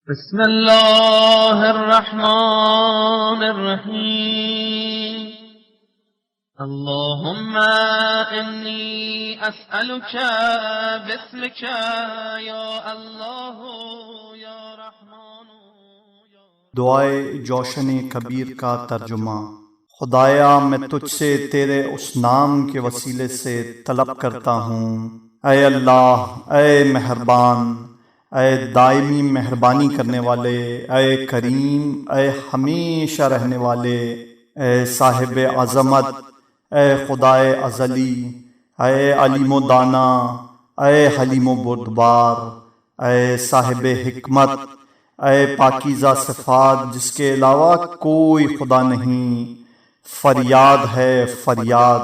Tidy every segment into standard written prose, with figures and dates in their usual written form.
بسم الله الرحمن الرحيم اللهم إني أسألك باسمك يا الله يا رحمن دعائے جوشن کبیر کا ترجمہ۔ خدایا میں تجھ سے تیرے اس نام کے وسیلے سے طلب کرتا ہوں، اے اللہ، اے مہربان، اے دائمی مہربانی کرنے والے، اے کریم، اے ہمیشہ رہنے والے، اے صاحب عظمت، اے خدائے ازلی، اے علیم و دانا، اے حلیم و بردبار، اے صاحب حکمت، اے پاکیزہ صفات جس کے علاوہ کوئی خدا نہیں، فریاد ہے فریاد،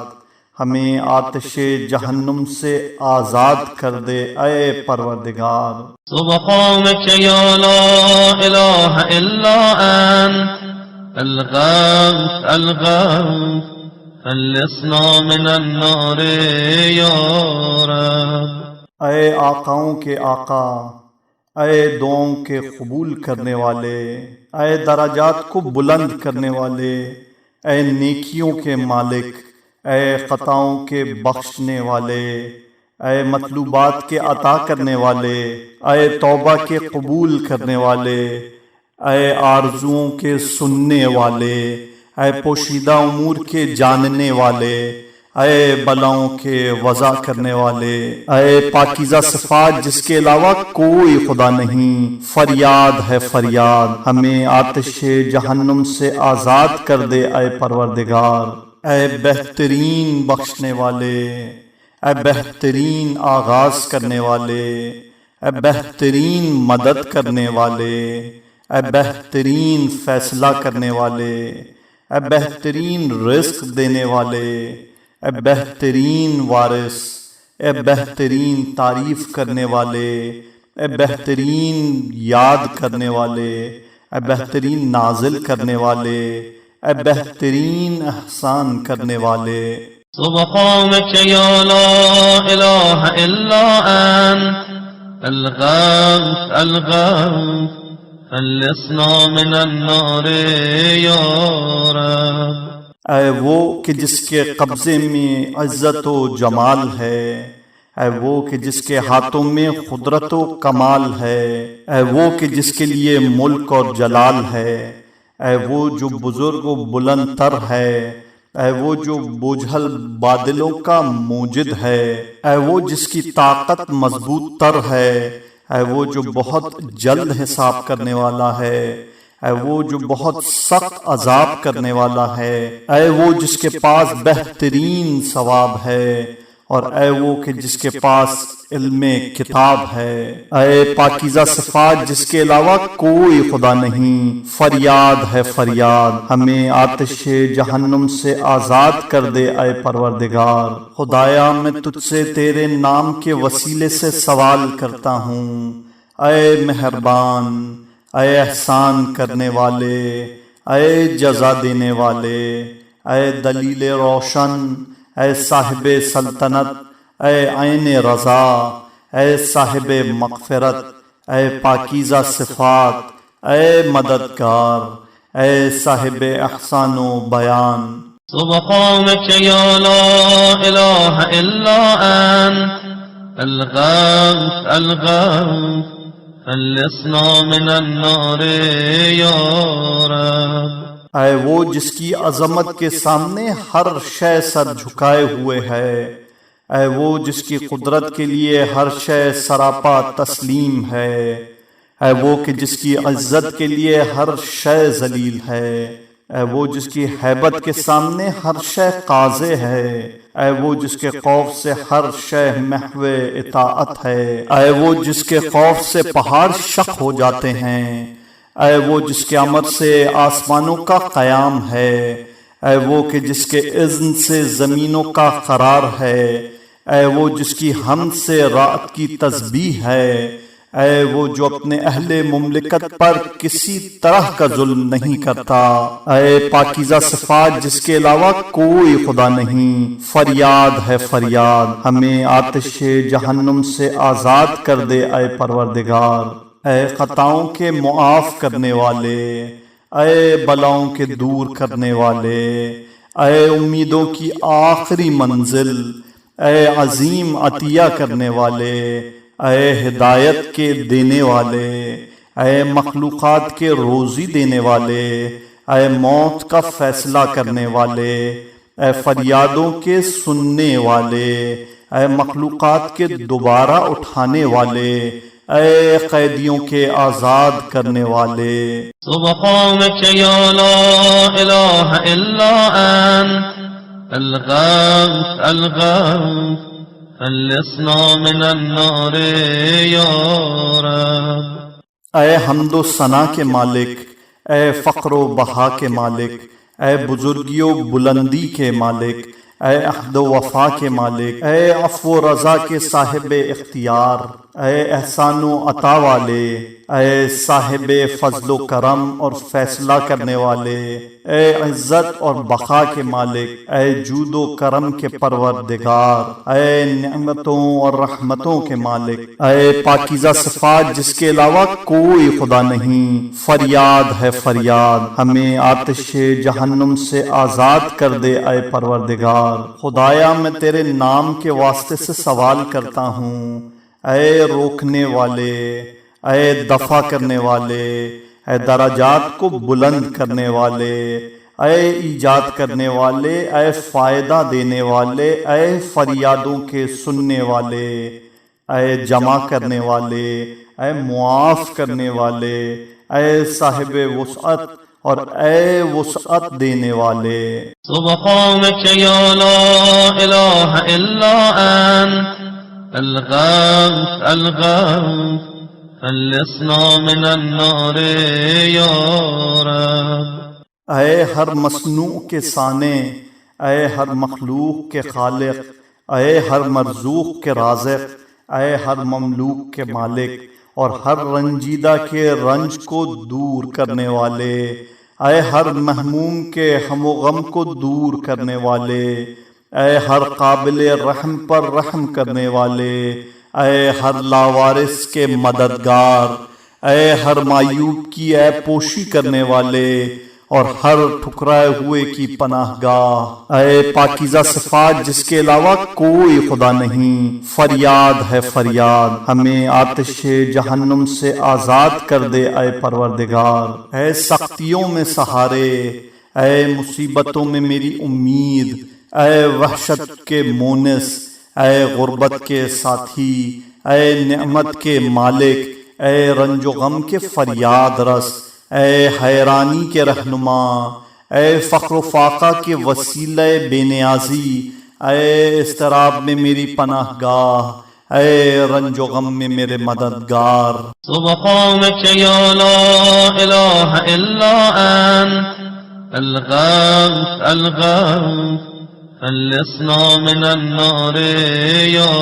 ہمیں آتش جہنم سے آزاد کر دے اے پروردگار۔ سبحانك يا لا إله إلا أنت الغوث الغوث خلصنا من النار يا رب۔ اے آقاؤں کے آقا، اے دعاؤں کے قبول کرنے والے، اے درجات کو بلند کرنے والے، اے نیکیوں کے مالک، اے خطاؤں کے بخشنے والے، اے مطلوبات کے عطا کرنے والے، اے توبہ کے قبول کرنے والے، اے آرزوؤں کے سننے والے، اے پوشیدہ امور کے جاننے والے، اے بلاؤں کے وضع کرنے والے، اے پاکیزہ صفات جس کے علاوہ کوئی خدا نہیں، فریاد ہے فریاد، ہمیں آتش جہنم سے آزاد کر دے اے پروردگار۔ اے بہترین بخشنے والے، اے بہترین آغاز کرنے والے، اے بہترین مدد کرنے والے، اے بہترین فیصلہ کرنے والے، اے بہترین رزق دینے والے، اے بہترین وارث، اے بہترین تعریف کرنے والے، اے بہترین یاد کرنے والے، اے بہترین نازل کرنے والے، اے بہترین احسان کرنے والے۔ سبحانك يا لا إله إلا أنت الغوث الغوث خلصنا من النار يا رب۔ اے وہ کہ جس کے قبضے میں عزت و جمال ہے، اے وہ کہ جس کے ہاتھوں میں قدرت و کمال ہے، اے وہ کہ جس کے لیے ملک اور جلال ہے، اے وہ جو بزرگ و بلند تر ہے، اے وہ جو بوجھل بادلوں کا موجد ہے، اے وہ جس کی طاقت مضبوط تر ہے، اے وہ جو بہت جلد حساب کرنے والا ہے، اے وہ جو بہت سخت عذاب کرنے والا ہے، اے وہ جس کے پاس بہترین ثواب ہے، اور اے وہ کہ جس کے پاس علم کتاب ہے، اے پاکیزہ صفات جس کے علاوہ کوئی خدا نہیں، فریاد ہے فریاد، ہمیں آتش جہنم سے آزاد کر دے اے پروردگار۔ خدایا میں تجھ سے تیرے نام کے وسیلے سے سوال کرتا ہوں، اے مہربان، اے احسان کرنے والے، اے جزا دینے والے، اے دلیل روشن، اے صاحب سلطنت، اے عین رضا، اے صاحب مغفرت، اے پاکیزہ صفات، اے مددگار، اے صاحب احسان و بیان۔ سبحانك يا لا إله إلا أنت الغوث الغوث خلصنا من النار يا رب۔ اے وہ جس کی عظمت کے سامنے ہر شے سر جھکائے ہوئے ہے، اے وہ جس کی قدرت کے لیے ہر شے سراپا تسلیم ہے، اے وہ کہ جس کی عزت کے لیے ہر شے ذلیل ہے، اے وہ جس کی ہیبت کے سامنے ہر شے قاضع ہے، اے وہ جس کے خوف سے ہر شے محو اطاعت ہے، اے وہ جس کے خوف سے پہاڑ شق ہو جاتے ہیں، اے وہ جس کے امر سے آسمانوں کا قیام ہے، اے وہ کہ جس کے اذن سے زمینوں کا قرار ہے، اے وہ جس کی حمد سے رات کی تسبیح ہے، اے وہ جو اپنے اہل مملکت پر کسی طرح کا ظلم نہیں کرتا، اے پاکیزہ صفات جس کے علاوہ کوئی خدا نہیں، فریاد ہے فریاد، ہمیں آتش جہنم سے آزاد کر دے اے پروردگار۔ اے خطاؤں کے معاف کرنے والے، اے بلاؤں کے دور کرنے والے، اے امیدوں کی آخری منزل، اے عظیم عطیہ کرنے والے، اے ہدایت کے دینے والے، اے مخلوقات کے روزی دینے والے، اے موت کا فیصلہ کرنے والے، اے فریادوں کے سننے والے، اے مخلوقات کے دوبارہ اٹھانے والے، اے قیدیوں کے آزاد کرنے والے۔ سبحانك يا لا إله إلا أنت الغوث الغوث خلصنا من النار يا رب۔ اے حمد و ثنا کے مالک، اے فقر و بہا کے مالک، اے بزرگی و بلندی کے مالک، اے عہد و وفا کے مالک، اے عفو و رضا کے صاحب اختیار، اے احسان و عطا والے، اے صاحب فضل و کرم اور فیصلہ کرنے والے، اے عزت اور بقا کے مالک، اے جود و کرم کے پروردگار، اے نعمتوں اور رحمتوں کے مالک، اے پاکیزہ صفات جس کے علاوہ کوئی خدا نہیں، فریاد ہے فریاد، ہمیں آتش جہنم سے آزاد کر دے اے پروردگار۔ خدایا میں تیرے نام کے واسطے سے سوال کرتا ہوں، اے روکنے والے، اے دفع کرنے والے، اے درجات کو بلند کرنے والے، اے ایجاد کرنے والے، اے فائدہ دینے والے، اے فریادوں کے سننے والے، اے جمع کرنے والے، اے معاف کرنے والے، اے صاحب وسعت اور اے وسعت دینے والے۔ سبحانك يا لا إله إلا أنت الغوث الغوث خلصنا من النار يا رب۔ اے ہر مصنوع کے صانع، اے ہر مخلوق کے خالق، اے ہر مرزوق کے رازق، اے ہر مملوک کے مالک اور ہر رنجیدہ کے رنج کو دور کرنے والے، اے ہر محموم کے ہم و غم کو دور کرنے والے، اے ہر قابل رحم پر رحم کرنے والے، اے ہر لاوارث کے مددگار، اے ہر معیوب کی عیب پوشی کرنے والے اور ہر ٹھکرائے ہوئے کی پناہ گاہ، اے پاکیزہ صفات جس کے علاوہ کوئی خدا نہیں، فریاد ہے فریاد، ہمیں آتش جہنم سے آزاد کر دے اے پروردگار۔ اے سختیوں میں سہارے، اے مصیبتوں میں میری امید، اے وحشت کے مونس، اے غربت کے ساتھی، اے نعمت کے مالک، اے رنج و غم کے فریاد رس، اے حیرانی کے رہنما، اے فقر و فاقہ کے وسیلہ بے نیازی، اے اضطراب میں میری پناہ گاہ، اے رنج و غم میں میرے مددگار۔ سبحانك يا لا إله إلا أنت الغوث الغوث خلصنا من النار يا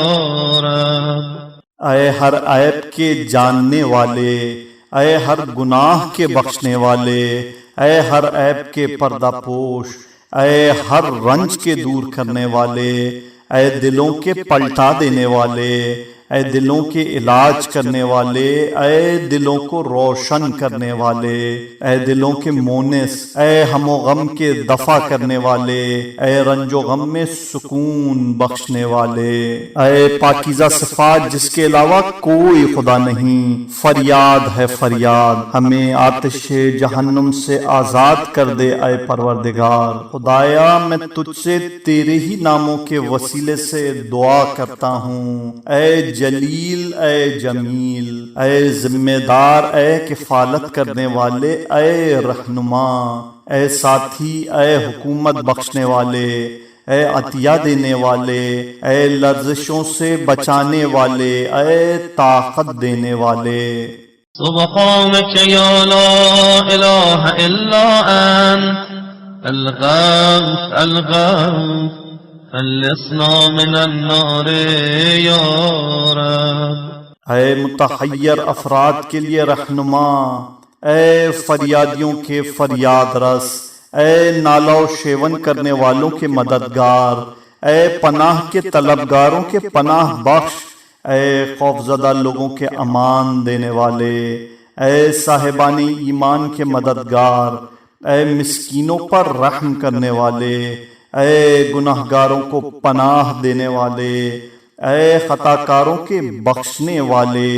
رب۔ اے ہر عیب کے جاننے والے، اے ہر گناہ کے بخشنے والے، اے ہر عیب کے پردہ پوش، اے ہر رنج کے دور کرنے والے، اے دلوں کے پلٹا دینے والے، اے دلوں کے علاج کرنے والے، اے دلوں کو روشن کرنے والے، اے دلوں کے مونس، اے ہم و غم کے دفع کرنے والے، اے رنج و غم میں سکون بخشنے والے، اے پاکیزہ صفات جس کے علاوہ کوئی خدا نہیں، فریاد ہے فریاد، ہمیں آتش جہنم سے آزاد کر دے اے پروردگار۔ خدایا میں تجھ سے تیرے ہی ناموں کے وسیلے سے دعا کرتا ہوں، اے جلیل، اے جمیل، اے ذمہ دار، اے کفالت کرنے والے، اے رہنما، اے ساتھی، اے حکومت بخشنے والے، اے عطیہ دینے والے، اے لرزشوں سے بچانے والے، اے طاقت دینے والے۔ سبحانك يا لا إله إلا أنت الغوث الغوث خلصنا من النار يا رب۔ اے متحیر افراد کے لیے رہنما، اے فریادیوں کے فریاد رس، اے نالا و شیون کرنے والوں کے مددگار، اے پناہ کے طلبگاروں کے پناہ بخش، اے خوفزدہ لوگوں کے امان دینے والے، اے صاحبان ایمان کے مددگار، اے مسکینوں پر رحم کرنے والے، اے گناہگاروں کو پناہ دینے والے، اے خطاکاروں کے بخشنے والے،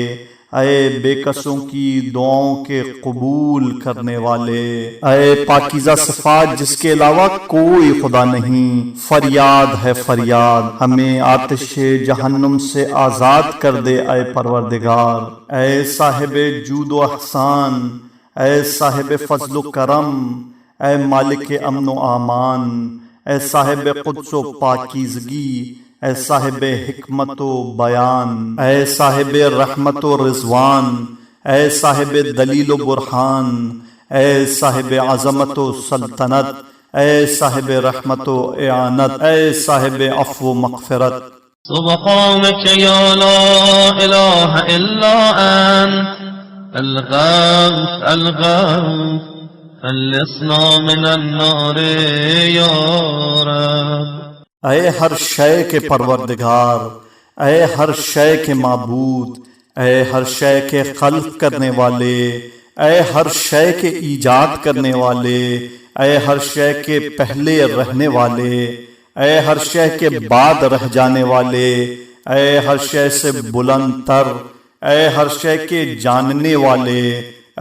اے بے کسوں کی دعاؤں کے قبول کرنے والے، اے پاکیزہ صفات جس کے علاوہ کوئی خدا نہیں، فریاد ہے فریاد، ہمیں آتش جہنم سے آزاد کر دے اے پروردگار۔ اے صاحب جود و احسان، اے صاحب فضل و کرم، اے مالک امن و امان، اے صاحب قدس و پاکیزگی، اے صاحب حکمت و بیان، اے صاحب رحمت و رضوان، اے صاحب دلیل و برہان، اے صاحب عظمت و سلطنت، اے صاحب رحمت و اعانت، اے صاحب عفو و مغفرت۔ سبحانك يا لا إله إلا أنت الغوث الغوث خلصنا من النار يا رب۔ اے ہر شے کے پروردگار، اے ہر شے کے معبود، اے ہر شے کے خلق کرنے والے، اے ہر شے کے ایجاد کرنے والے، اے ہر شے کے پہلے رہنے والے، اے ہر شے کے بعد رہ جانے والے، اے ہر شے سے بلند تر، اے ہر شے کے جاننے والے،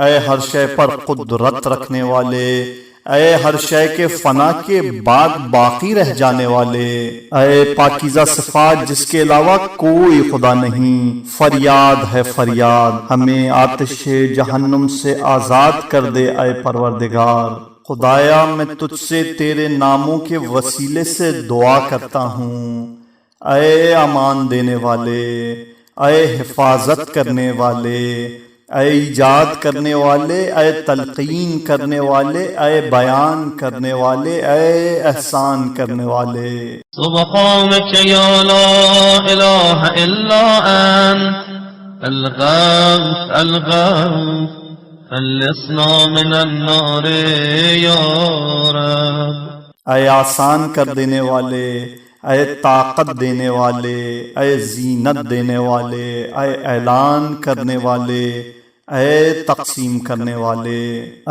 اے ہر شے پر قدرت رکھنے والے، اے ہر شے کے فنا کے بعد باقی رہ جانے والے، اے پاکیزہ صفات جس کے علاوہ کوئی خدا نہیں، فریاد ہے فریاد، ہمیں آتش جہنم سے آزاد کر دے اے پروردگار۔ خدایا میں تجھ سے تیرے ناموں کے وسیلے سے دعا کرتا ہوں، اے امان دینے والے، اے حفاظت کرنے والے، اے ایجاد کرنے والے، اے تلقین کرنے والے، اے بیان کرنے والے، اے احسان کرنے والے۔ سبحانك يا لا إله إلا أنت الغوث الغوث خلصنا من النار يا رب۔ اے آسان کر دینے والے، اے طاقت دینے والے، اے زینت دینے والے، اے اعلان کرنے والے، اے تقسیم کرنے والے،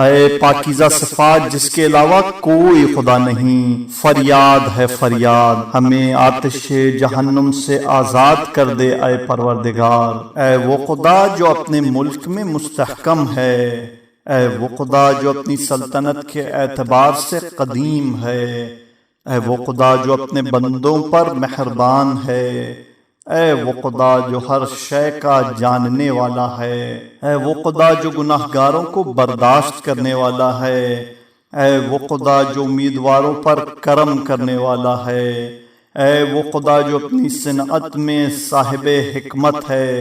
اے پاکیزہ صفات جس کے علاوہ کوئی خدا نہیں، فریاد ہے فریاد، ہمیں آتش جہنم سے آزاد کر دے اے پروردگار۔ اے وہ خدا جو اپنے ملک میں مستحکم ہے، اے وہ خدا جو اپنی سلطنت کے اعتبار سے قدیم ہے، اے وہ خدا جو اپنے بندوں پر مہربان ہے، اے وہ خدا جو ہر شے کا جاننے والا ہے، اے وہ خدا جو گناہگاروں کو برداشت کرنے والا ہے، اے وہ خدا جو امیدواروں پر کرم کرنے والا ہے، اے وہ خدا جو اپنی صنعت میں صاحب حکمت ہے،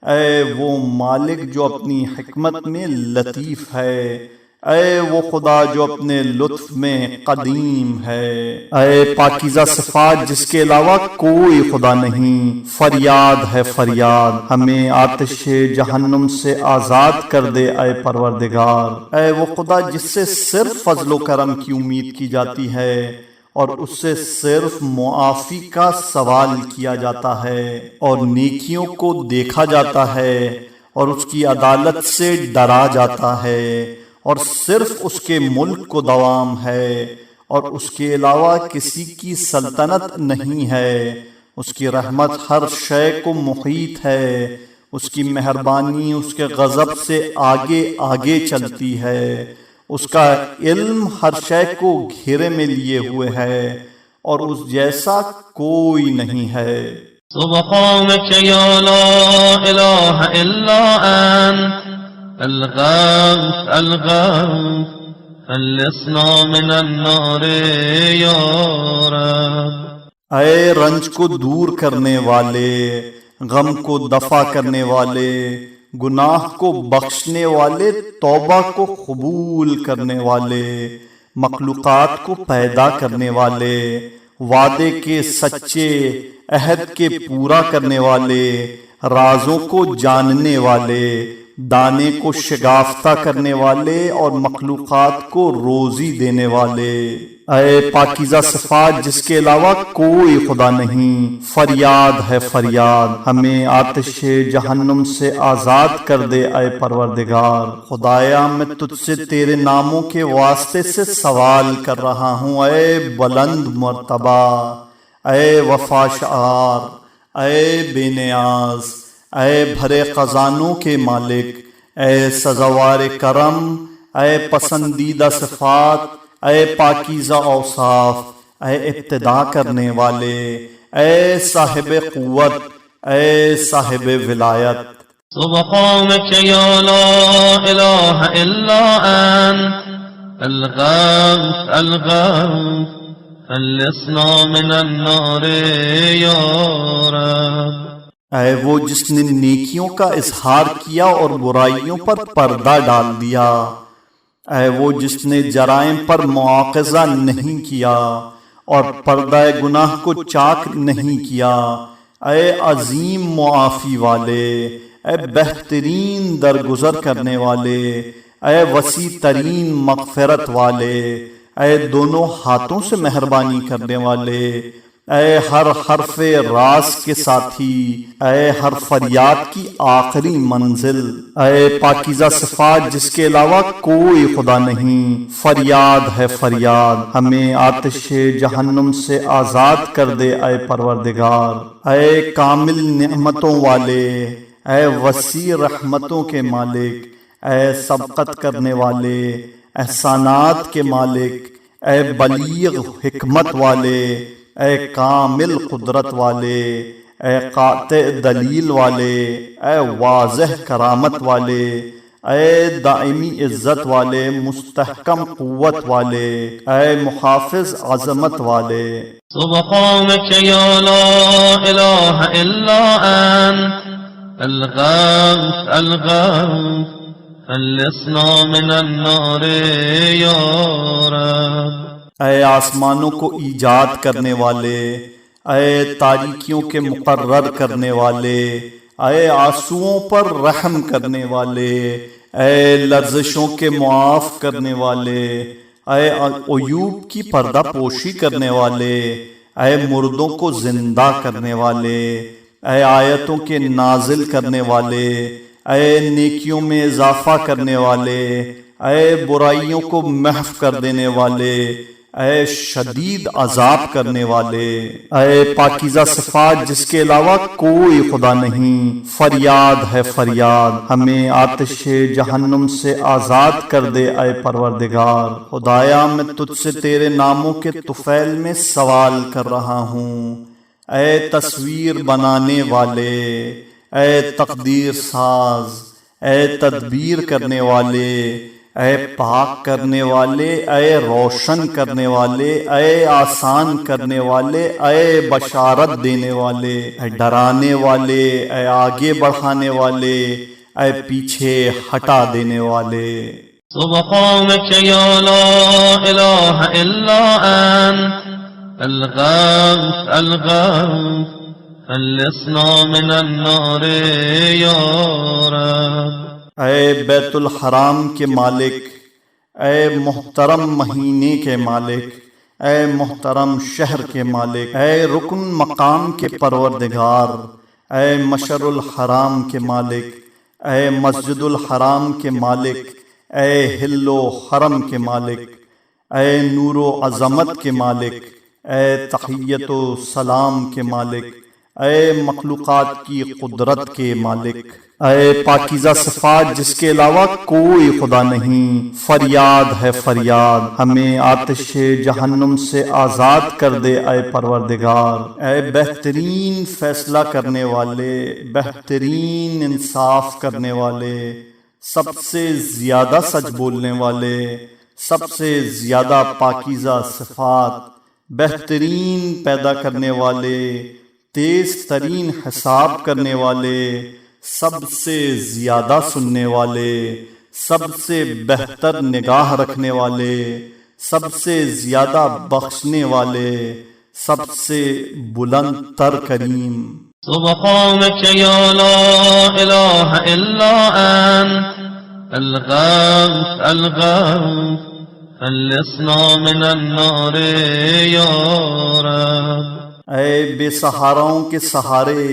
اے وہ مالک جو اپنی حکمت میں لطیف ہے، اے وہ خدا جو اپنے لطف میں قدیم ہے، اے پاکیزہ صفات جس کے علاوہ کوئی خدا نہیں، فریاد ہے فریاد، ہمیں آتش جہنم سے آزاد کر دے اے پروردگار۔ اے وہ خدا جس سے صرف فضل و کرم کی امید کی جاتی ہے اور اس سے صرف معافی کا سوال کیا جاتا ہے اور نیکیوں کو دیکھا جاتا ہے اور اس کی عدالت سے ڈرا جاتا ہے، اور صرف اس کے ملک کو دوام ہے اور اس کے علاوہ کسی کی سلطنت نہیں ہے، اس کی رحمت ہر شے کو محیط ہے، اس کی مہربانی اس کے غضب سے آگے آگے چلتی ہے، اس کا علم ہر شے کو گھیرے میں لیے ہوئے ہے اور اس جیسا کوئی نہیں ہے۔ سبحانك يا لا إله إلا أنت الغوث الغوث خلصنا من النار يا رب۔ اے رنج کو دور کرنے والے، غم کو دفع کرنے والے، گناہ کو بخشنے والے، توبہ کو قبول کرنے والے، مخلوقات کو پیدا کرنے والے، وعدے کے سچے، عہد کے پورا کرنے والے، رازوں کو جاننے والے، دانے کو شگافتہ کرنے والے اور مخلوقات کو روزی دینے والے، اے پاکیزہ صفات جس کے علاوہ کوئی خدا نہیں، فریاد ہے فریاد، ہمیں آتش جہنم سے آزاد کر دے اے پروردگار۔ خدایا میں تجھ سے تیرے ناموں کے واسطے سے سوال کر رہا ہوں، اے بلند مرتبہ، اے وفا شعار، اے بے نیاز، اے بھرے خزانوں کے مالک، اے سزاوار کرم، اے پسندیدہ صفات، اے پاکیزہ اوصاف، اے ابتدا کرنے والے، اے صاحب قوت، اے صاحب ولایت۔ سبحانك يا لا إله إلا أنت الغوث الغوث خلصنا من النار يا رب۔ اے وہ جس نے نیکیوں کا اظہار کیا اور برائیوں پر پردہ ڈال دیا، اے وہ جس نے جرائم پر مواخذہ نہیں کیا اور پردہ گناہ کو چاک نہیں کیا، اے عظیم معافی والے، اے بہترین درگزر کرنے والے، اے وسیع ترین مغفرت والے، اے دونوں ہاتھوں سے مہربانی کرنے والے، اے ہر حرف راز کے ساتھی، اے ہر فریاد کی آخری منزل، اے پاکیزہ صفات جس کے علاوہ کوئی خدا نہیں، فریاد ہے فریاد، ہمیں آتش جہنم سے آزاد کر دے اے پروردگار۔ اے کامل نعمتوں والے، اے وسیع رحمتوں کے مالک، اے سبقت کرنے والے، احسانات کے مالک، اے بلیغ حکمت والے، اے کامل قدرت والے، اے قاطع دلیل والے، اے واضح کرامت والے، اے دائمی عزت والے، مستحکم قوت والے، اے محافظ عظمت والے۔ سبحانك يا لا إله إلا أنت الغوث الغوث خلصنا من النار يا رب۔ اے آسمانوں کو ایجاد کرنے والے، اے تاریکیوں کے مقرر کرنے والے، اے آنسوؤں پر رحم کرنے والے، اے لرزشوں کے معاف کرنے والے، اے عیوب کی پردہ پوشی کرنے والے، اے مردوں کو زندہ کرنے والے، اے آیتوں کے نازل کرنے والے، اے نیکیوں میں اضافہ کرنے والے، اے برائیوں کو محو کر دینے والے، اے شدید عذاب کرنے والے، اے پاکیزہ صفات جس کے علاوہ کوئی خدا نہیں، فریاد ہے فریاد، ہمیں آتش جہنم سے آزاد کر دے اے پروردگار۔ خدایا میں تجھ سے تیرے ناموں کے طفیل میں سوال کر رہا ہوں، اے تصویر بنانے والے، اے تقدیر ساز، اے تدبیر کرنے والے، اے پاک کرنے والے، اے روشن کرنے والے، اے آسان کرنے والے، اے بشارت دینے والے، اے ڈرانے والے، اے آگے بڑھانے والے، اے پیچھے ہٹا دینے والے۔ سبحانك يا لا إله إلا أنت الغوث الغوث خلصنا من النار يا رب۔ اے بیت الحرام کے مالک، اے محترم مہینے کے مالک، اے محترم شہر کے مالک، اے رکن مقام کے پروردگار، اے مشر الحرام کے مالک، اے مسجد الحرام کے مالک، اے حل و حرم کے مالک، اے نور و عظمت کے مالک، اے تحیت و سلام کے مالک، اے مخلوقات کی قدرت کے مالک، اے پاکیزہ صفات جس کے علاوہ کوئی خدا نہیں، فریاد ہے فریاد، ہمیں آتش جہنم سے آزاد کر دے اے پروردگار۔ اے بہترین فیصلہ کرنے والے، بہترین انصاف کرنے والے، سب سے زیادہ سچ بولنے والے، سب سے زیادہ پاکیزہ صفات، بہترین پیدا کرنے والے، تیز ترین حساب کرنے والے، سب سے زیادہ سننے والے، سب سے بہتر نگاہ رکھنے والے، سب سے زیادہ بخشنے والے، سب سے بلند تر کریم۔ سبحانك يا لا إله إلا أنت الغوث الغوث خلصنا من النار يا رب. اے بے سہاراؤں کے سہارے،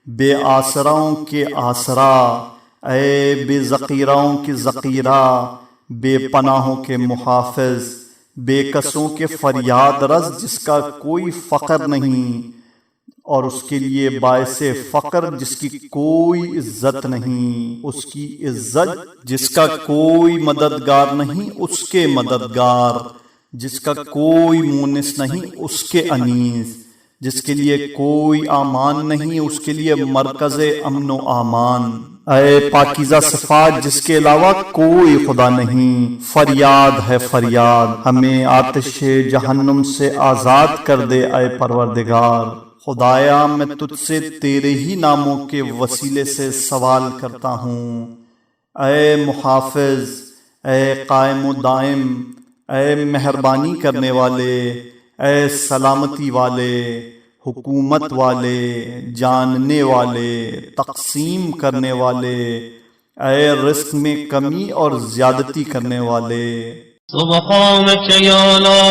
بے آسراؤں کے آسرا، اے بے ذخیراؤں کے ذخیرہ، بے پناہوں کے محافظ، بے کسوں کے فریاد رس جس کا کوئی فقر نہیں اور اس کے لیے باعث فقر جس کی کوئی عزت نہیں، اس کی عزت جس کا کوئی مددگار نہیں اس کے مددگار، جس کا کوئی مونس نہیں اس کے انیس، جس کے لیے کوئی امان نہیں اس کے لیے مرکز امن و امان. اے پاکیزہ صفات جس کے علاوہ کوئی خدا نہیں، فریاد ہے فریاد، ہمیں آتش جہنم سے آزاد کر دے اے پروردگار. خدایا میں تجھ سے تیرے ہی ناموں کے وسیلے سے سوال کرتا ہوں. اے محافظ، اے قائم و دائم، اے مہربانی کرنے والے، اے سلامتی والے، حکومت والے، جاننے والے، تقسیم کرنے والے، اے رزق میں کمی اور زیادتی کرنے والے. سبحانك يا لا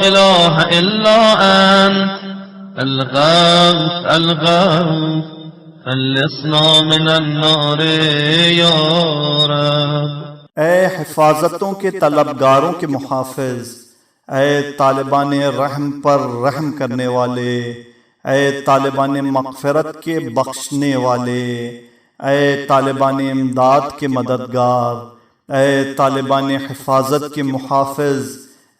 إله إلا أنت الغوث الغوث خلصنا من النار يا رب. اے حفاظتوں کے طلبگاروں کے محافظ، اے طالبان رحم پر رحم کرنے والے، اے طالبان مغفرت کے بخشنے والے، اے طالبان امداد کے مددگار، اے طالبان حفاظت کے محافظ،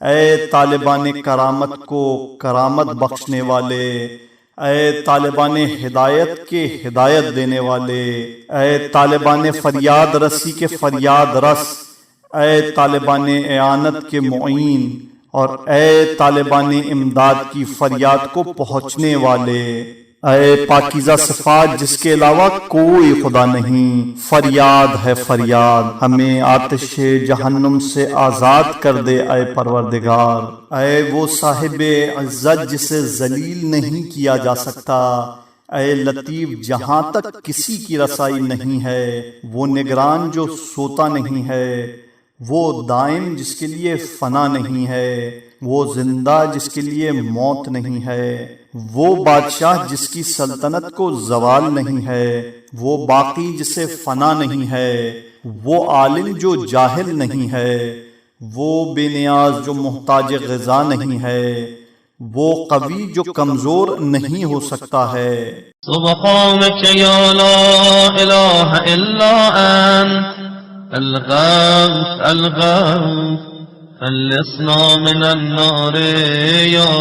اے طالبان کرامت کو کرامت بخشنے والے، اے طالبان ہدایت کے ہدایت دینے والے، اے طالبان فریاد رسی کے فریاد رس، اے طالبان اعانت کے معین، اور اے طالبان امداد کی فریاد کو پہنچنے والے. اے پاکیزہ صفات جس کے علاوہ کوئی خدا نہیں، فریاد ہے فریاد، ہمیں آتش جہنم سے آزاد کر دے اے پروردگار. اے وہ صاحب عزت جسے ذلیل نہیں کیا جا سکتا، اے لطیف جہاں تک کسی کی رسائی نہیں ہے، وہ نگران جو سوتا نہیں ہے، وہ دائم جس کے لیے فنا نہیں ہے، وہ زندہ جس کے لیے موت نہیں ہے، وہ بادشاہ جس کی سلطنت کو زوال نہیں ہے، وہ باقی جسے فنا نہیں ہے، وہ عالم جو جاہل نہیں ہے، وہ بے نیاز جو محتاج غذا نہیں ہے، وہ قوی جو کمزور نہیں ہو سکتا ہے. سبحانك يا لا إله إلا أنت الغوث الغوث خلصنا من النار يا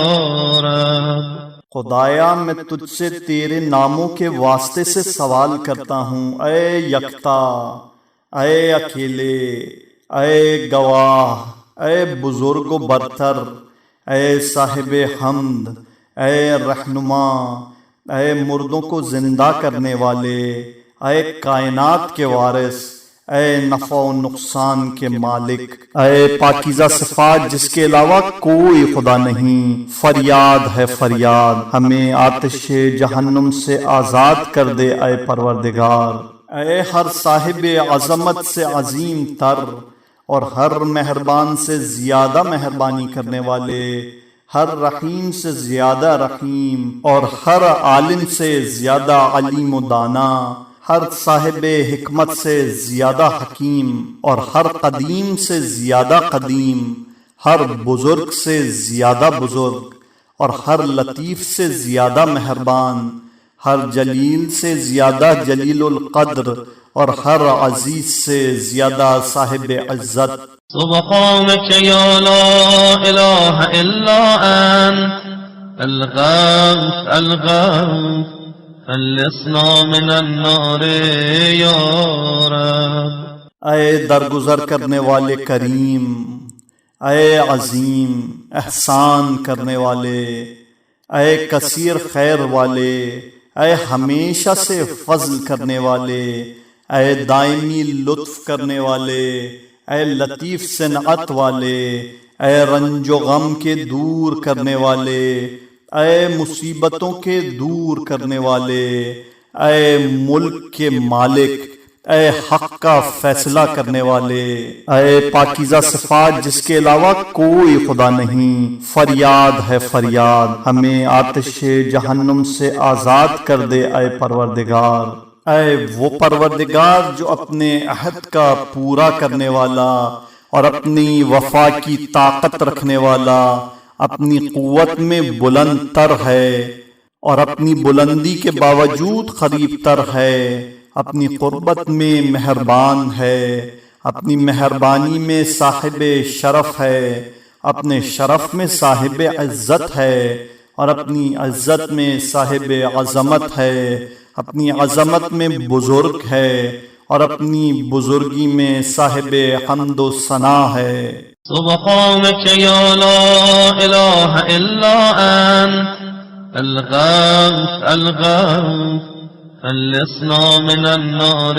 رب. خدایا میں تجھ سے تیرے ناموں کے واسطے سے سوال کرتا ہوں. اے یکتا، اے اکیلے، اے گواہ، اے بزرگ و برتر، اے صاحب حمد، اے رہنما، اے مردوں کو زندہ کرنے والے، اے کائنات کے وارث، اے نفع و نقصان کے مالک، اے پاکیزہ صفات جس کے علاوہ کوئی خدا نہیں، فریاد ہے فریاد، ہمیں آتش جہنم سے آزاد کر دے اے پروردگار. اے ہر صاحب عظمت سے عظیم تر اور ہر مہربان سے زیادہ مہربانی کرنے والے، ہر رحیم سے زیادہ رحیم اور ہر عالم سے زیادہ علیم و دانا، ہر صاحب حکمت سے زیادہ حکیم اور ہر قدیم سے زیادہ قدیم، ہر بزرگ سے زیادہ بزرگ اور ہر لطیف سے زیادہ مہربان، ہر جلیل سے زیادہ جلیل القدر اور ہر عزیز سے زیادہ صاحب عزت. سبحانك يا لا إله إلا أنت الغوث الغوث خلصنا من النار يا رب. اے درگزر کرنے والے کریم، اے عظیم احسان کرنے والے، اے کثیر خیر والے، اے ہمیشہ سے فضل کرنے والے، اے دائمی لطف کرنے والے، اے لطیف صنعت والے، اے رنج و غم کے دور کرنے والے، اے مصیبتوں کے دور کرنے والے، اے ملک کے مالک، اے حق کا فیصلہ کرنے والے، اے پاکیزہ صفات جس کے علاوہ کوئی خدا نہیں، فریاد ہے فریاد، ہمیں آتش جہنم سے آزاد کر دے اے پروردگار۔ اے وہ پروردگار جو اپنے عہد کا پورا کرنے والا اور اپنی وفا کی طاقت رکھنے والا، اپنی قوت میں بلند تر ہے اور اپنی بلندی کے باوجود قریب تر ہے، اپنی قربت میں مہربان ہے، اپنی مہربانی میں صاحب شرف ہے، اپنے شرف میں صاحب عزت ہے، اور اپنی عزت میں صاحب عظمت ہے، اپنی عظمت میں بزرگ ہے، اور اپنی بزرگی میں صاحب حمد و ثنا ہے۔ سبحانك يا لا إله إلا أنت الغوث الغوث خلصنا من النار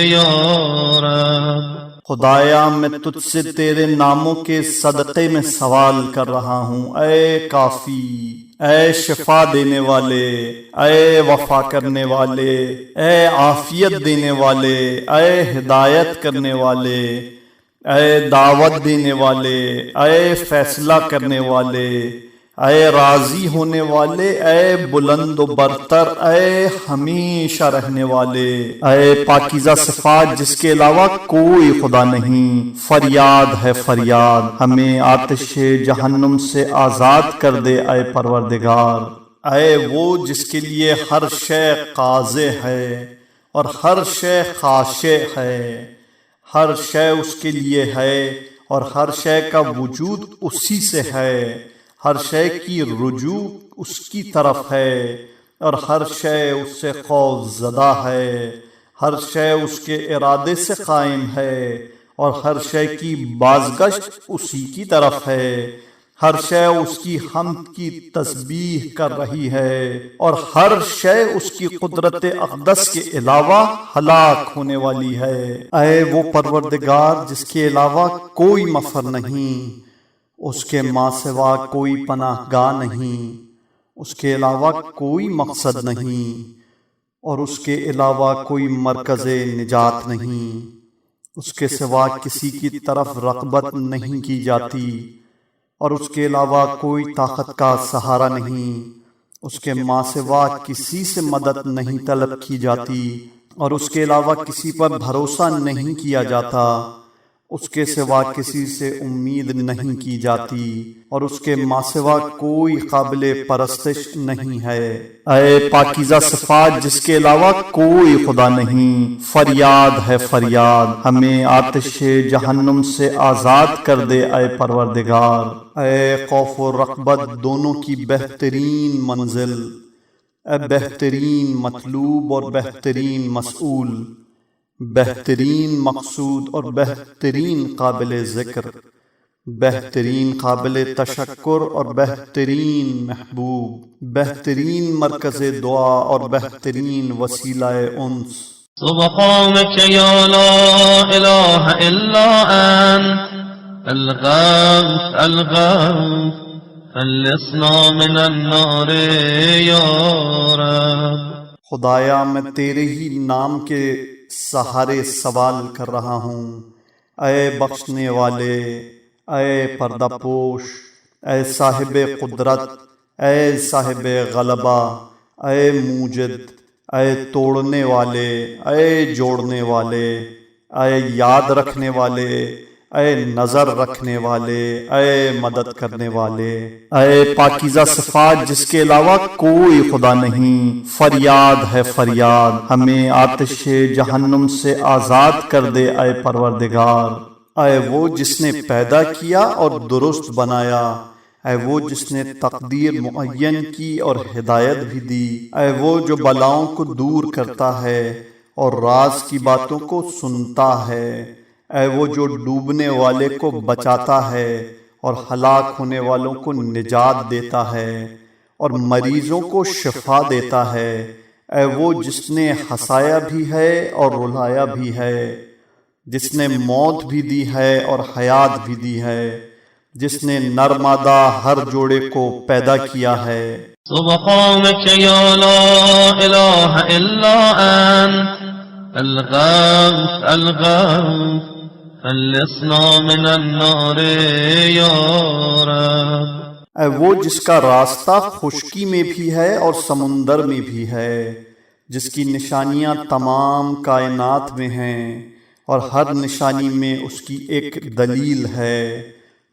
يا رب۔ خدایا میں تجھ سے تیرے ناموں کے صدقے میں سوال کر رہا ہوں، اے کافی، اے شفا دینے والے، اے وفا کرنے والے، اے عافیت دینے والے، اے ہدایت کرنے والے، اے دعوت دینے والے، اے فیصلہ کرنے والے، اے راضی ہونے والے، اے بلند و برتر، اے ہمیشہ رہنے والے، اے پاکیزہ صفات جس کے علاوہ کوئی خدا نہیں، فریاد ہے فریاد، ہمیں آتش جہنم سے آزاد کر دے اے پروردگار۔ اے وہ جس کے لیے ہر شے قاضع ہے اور ہر شے خاشع ہے، ہر شے اس کے لیے ہے اور ہر شے کا وجود اسی سے ہے، ہر شے کی رجوع اس کی طرف ہے اور ہر شے اس سے خوف زدہ ہے، ہر شے اس کے ارادے سے قائم ہے اور ہر شے کی بازگشت اسی کی طرف ہے، ہر شے اس کی حمد کی تسبیح کر رہی ہے اور ہر شے اس کی قدرت اقدس کے علاوہ ہلاک ہونے والی ہے۔ اے وہ پروردگار جس کے علاوہ کوئی مفر نہیں، اس کے ماں سوا کوئی پناہ گاہ نہیں، اس کے علاوہ کوئی مقصد نہیں اور اس کے علاوہ کوئی مرکز نجات نہیں، اس کے سوا کسی کی طرف رغبت نہیں کی جاتی اور اس کے علاوہ کوئی طاقت کا سہارا نہیں، اس کے ماں سوا کسی سے مدد نہیں طلب کی جاتی اور اس کے علاوہ کسی پر بھروسہ نہیں کیا جاتا، اس کے سوا کسی سے امید نہیں کی جاتی اور اس کے ماں سوا کوئی قابل پرستش نہیں ہے۔ اے پاکیزہ صفات جس کے علاوہ کوئی خدا نہیں، فریاد ہے فریاد، ہمیں آتش جہنم سے آزاد کر دے اے پروردگار۔ اے خوف و رغبت دونوں کی بہترین منزل، اے بہترین مطلوب اور بہترین مسئول، بہترین مقصود اور بہترین قابل ذکر، بہترین قابل تشکر اور بہترین محبوب، بہترین مرکز دعا اور بہترین وسیلہ انس۔ سبحانك يا لا إله إلا أنت الغوث الغوث خلصنا من النار يا رب۔ خدایا میں تیرے ہی نام کے سہارے سوال کر رہا ہوں، اے بخشنے والے، اے پردہ پوش، اے صاحب قدرت، اے صاحب غلبہ، اے موجد، اے توڑنے والے، اے جوڑنے والے، اے یاد رکھنے والے، اے نظر رکھنے والے، اے مدد کرنے والے، اے پاکیزہ صفات جس کے علاوہ کوئی خدا نہیں، فریاد ہے فریاد، ہمیں آتش جہنم سے آزاد کر دے اے پروردگار۔ اے وہ جس نے پیدا کیا اور درست بنایا، اے وہ جس نے تقدیر معین کی اور ہدایت بھی دی، اے وہ جو بلاؤں کو دور کرتا ہے اور راز کی باتوں کو سنتا ہے، اے وہ جو ڈوبنے والے کو بچاتا ہے اور ہلاک ہونے والوں کو نجات دیتا ہے اور مریضوں کو شفا دیتا ہے، اے وہ جس نے ہنسایا بھی ہے اور رلایا بھی ہے، جس نے موت بھی دی ہے اور حیات بھی دی ہے، جس نے نر مادہ ہر جوڑے کو پیدا کیا ہے۔ سبحانك يا لا إله إلا أنت الغوث الغوث خلصنا من النار يا رب۔ اے وہ جس کا راستہ خشکی میں بھی ہے اور سمندر میں بھی ہے، جس کی نشانیاں تمام کائنات میں ہیں اور ہر نشانی میں اس کی ایک دلیل ہے۔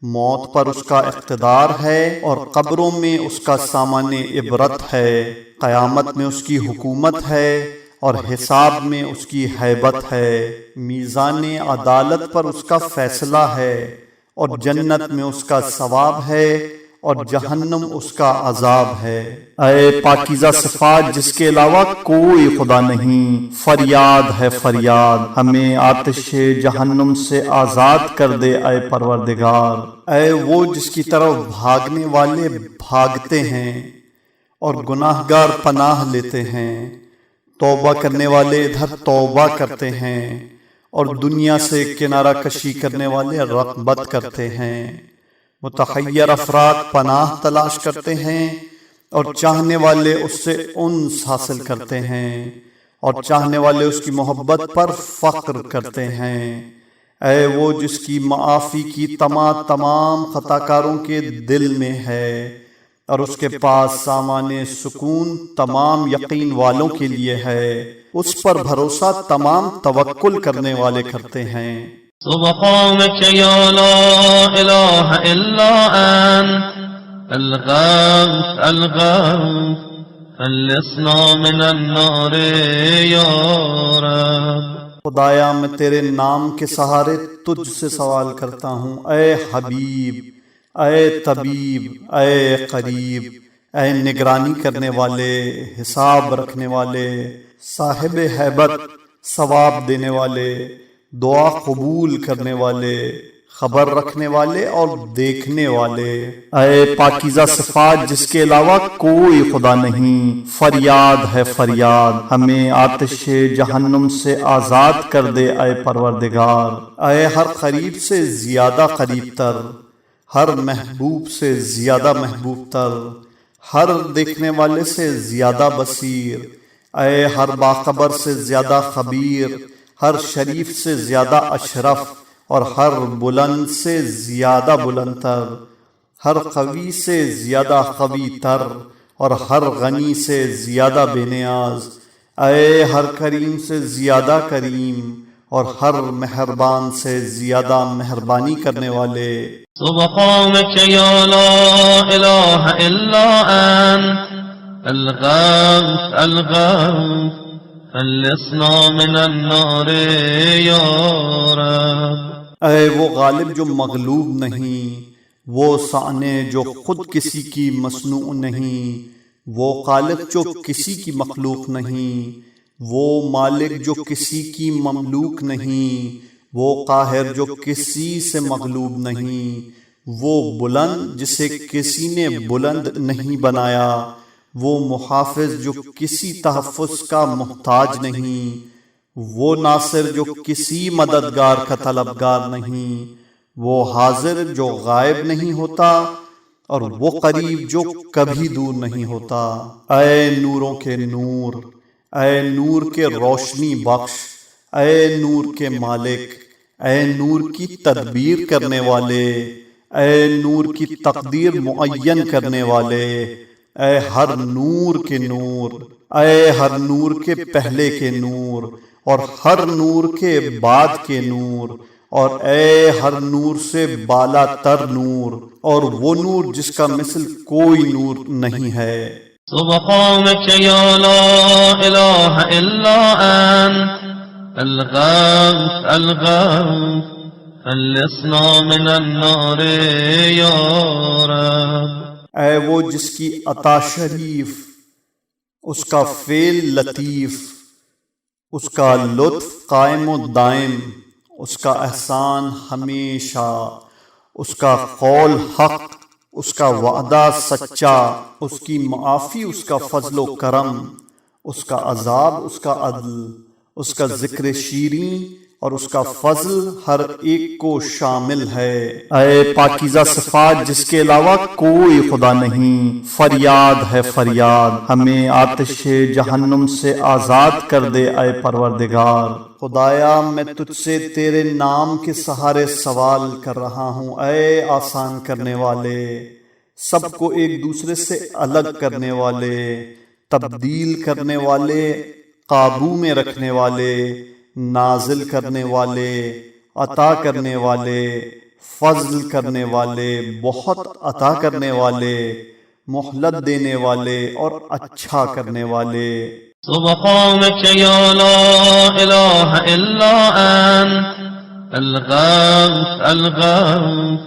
موت پر اس کا اقتدار ہے اور قبروں میں اس کا سامان عبرت ہے۔ قیامت میں اس کی حکومت ہے اور حساب میں اس کی ہیبت ہے۔ میزان عدالت پر اس کا فیصلہ ہے اور جنت میں اس کا ثواب ہے اور جہنم اس کا عذاب ہے۔ اے پاکیزہ صفات جس کے علاوہ کوئی خدا نہیں، فریاد ہے فریاد، ہمیں آتش جہنم سے آزاد کر دے اے پروردگار۔ اے وہ جس کی طرف بھاگنے والے بھاگتے ہیں اور گناہگار پناہ لیتے ہیں، توبہ کرنے والے ادھر توبہ کرتے ہیں اور دنیا سے کنارہ کشی کرنے والے رغبت کرتے ہیں۔ متحیر افراد پناہ تلاش کرتے ہیں اور چاہنے والے اس سے انس حاصل کرتے ہیں اور چاہنے والے اس کی محبت پر فخر کرتے ہیں۔ اے وہ جس کی معافی کی تمام خطاکاروں کے دل میں ہے اور اس کے پاس سامان سکون تمام یقین والوں کے لیے ہے، اس پر بھروسہ تمام توکل کرنے والے کرتے ہیں۔ سبحانك يا لا إله إلا أنت الغوث الغوث خلصنا من النار يا رب۔ خدایا میں تیرے نام کے سہارے تجھ سے سوال کرتا ہوں، اے حبیب، اے طبیب، اے قریب، اے نگرانی کرنے والے، حساب رکھنے والے، صاحب ہیبت، ثواب دینے والے، دعا قبول کرنے والے، خبر رکھنے والے اور دیکھنے والے۔ اے پاکیزہ صفات جس کے علاوہ کوئی خدا نہیں، فریاد ہے فریاد، ہمیں آتش جہنم سے آزاد کر دے اے پروردگار۔ اے ہر قریب سے زیادہ قریب تر، ہر محبوب سے زیادہ محبوب تر، ہر دیکھنے والے سے زیادہ بصیر، اے ہر باخبر سے زیادہ خبیر، ہر شریف سے زیادہ اشرف اور ہر بلند سے زیادہ بلند تر، ہر قوی سے زیادہ قوی تر اور ہر غنی سے زیادہ بے نیاز، اے ہر کریم سے زیادہ کریم اور ہر مہربان سے زیادہ مہربانی کرنے والے۔ سبحانك يا لا إله إلا أنت الغوث الغوث خلصنا من النار يا رب۔ اے وہ غالب جو مغلوب نہیں، وہ سانے جو خود کسی کی مصنوع نہیں، وہ خالق جو کسی کی مخلوق نہیں، وہ مالک جو کسی کی مملوک نہیں، وہ قاہر جو کسی سے مغلوب نہیں، وہ بلند جسے کسی نے بلند نہیں بنایا، وہ محافظ جو کسی تحفظ کا محتاج نہیں، وہ ناصر جو کسی مددگار کا طلبگار نہیں، وہ حاضر جو غائب نہیں ہوتا اور وہ قریب جو کبھی دور نہیں ہوتا۔ اے نوروں کے نور، اے نور کے روشنی بخش، اے نور کے مالک، اے نور کی تدبیر کرنے والے، اے نور کی تقدیر معین کرنے والے، اے ہر نور کے نور، اے ہر نور کے پہلے کے نور اور ہر نور کے بعد کے نور، اور اے ہر نور سے بالا تر نور اور وہ نور جس کا مثل کوئی نور نہیں ہے۔ سبحانك يا لا إله إلا أنت الغوث الغوث خلصنا من النار يا رب۔ اے وہ جس کی عطا شریف، اس کا فعل لطیف، اس کا لطف قائم و دائم، اس کا احسان ہمیشہ، اس کا قول حق، اس کا وعدہ سچا، اس کی معافی، اس کا فضل و کرم، اس کا عذاب، اس کا عدل، اس کا ذکر شیریں اور اس کا فضل ہر ایک کو شامل ہے۔ اے پاکیزہ صفات جس کے علاوہ کوئی خدا نہیں، فریاد ہے فریاد، ہمیں آتش جہنم سے آزاد کر دے اے پروردگار۔ خدایا میں تجھ سے تیرے نام کے سہارے سوال کر رہا ہوں، اے آسان کرنے والے، سب کو ایک دوسرے سے الگ کرنے والے، تبدیل کرنے والے، قابو میں رکھنے والے، نازل کرنے والے، عطا کرنے والے، فضل کرنے والے، بہت عطا کرنے والے، مہلت دینے والے اور اچھا کرنے والے۔ سبحانك يا لا إله إلا أنت الغوث الغوث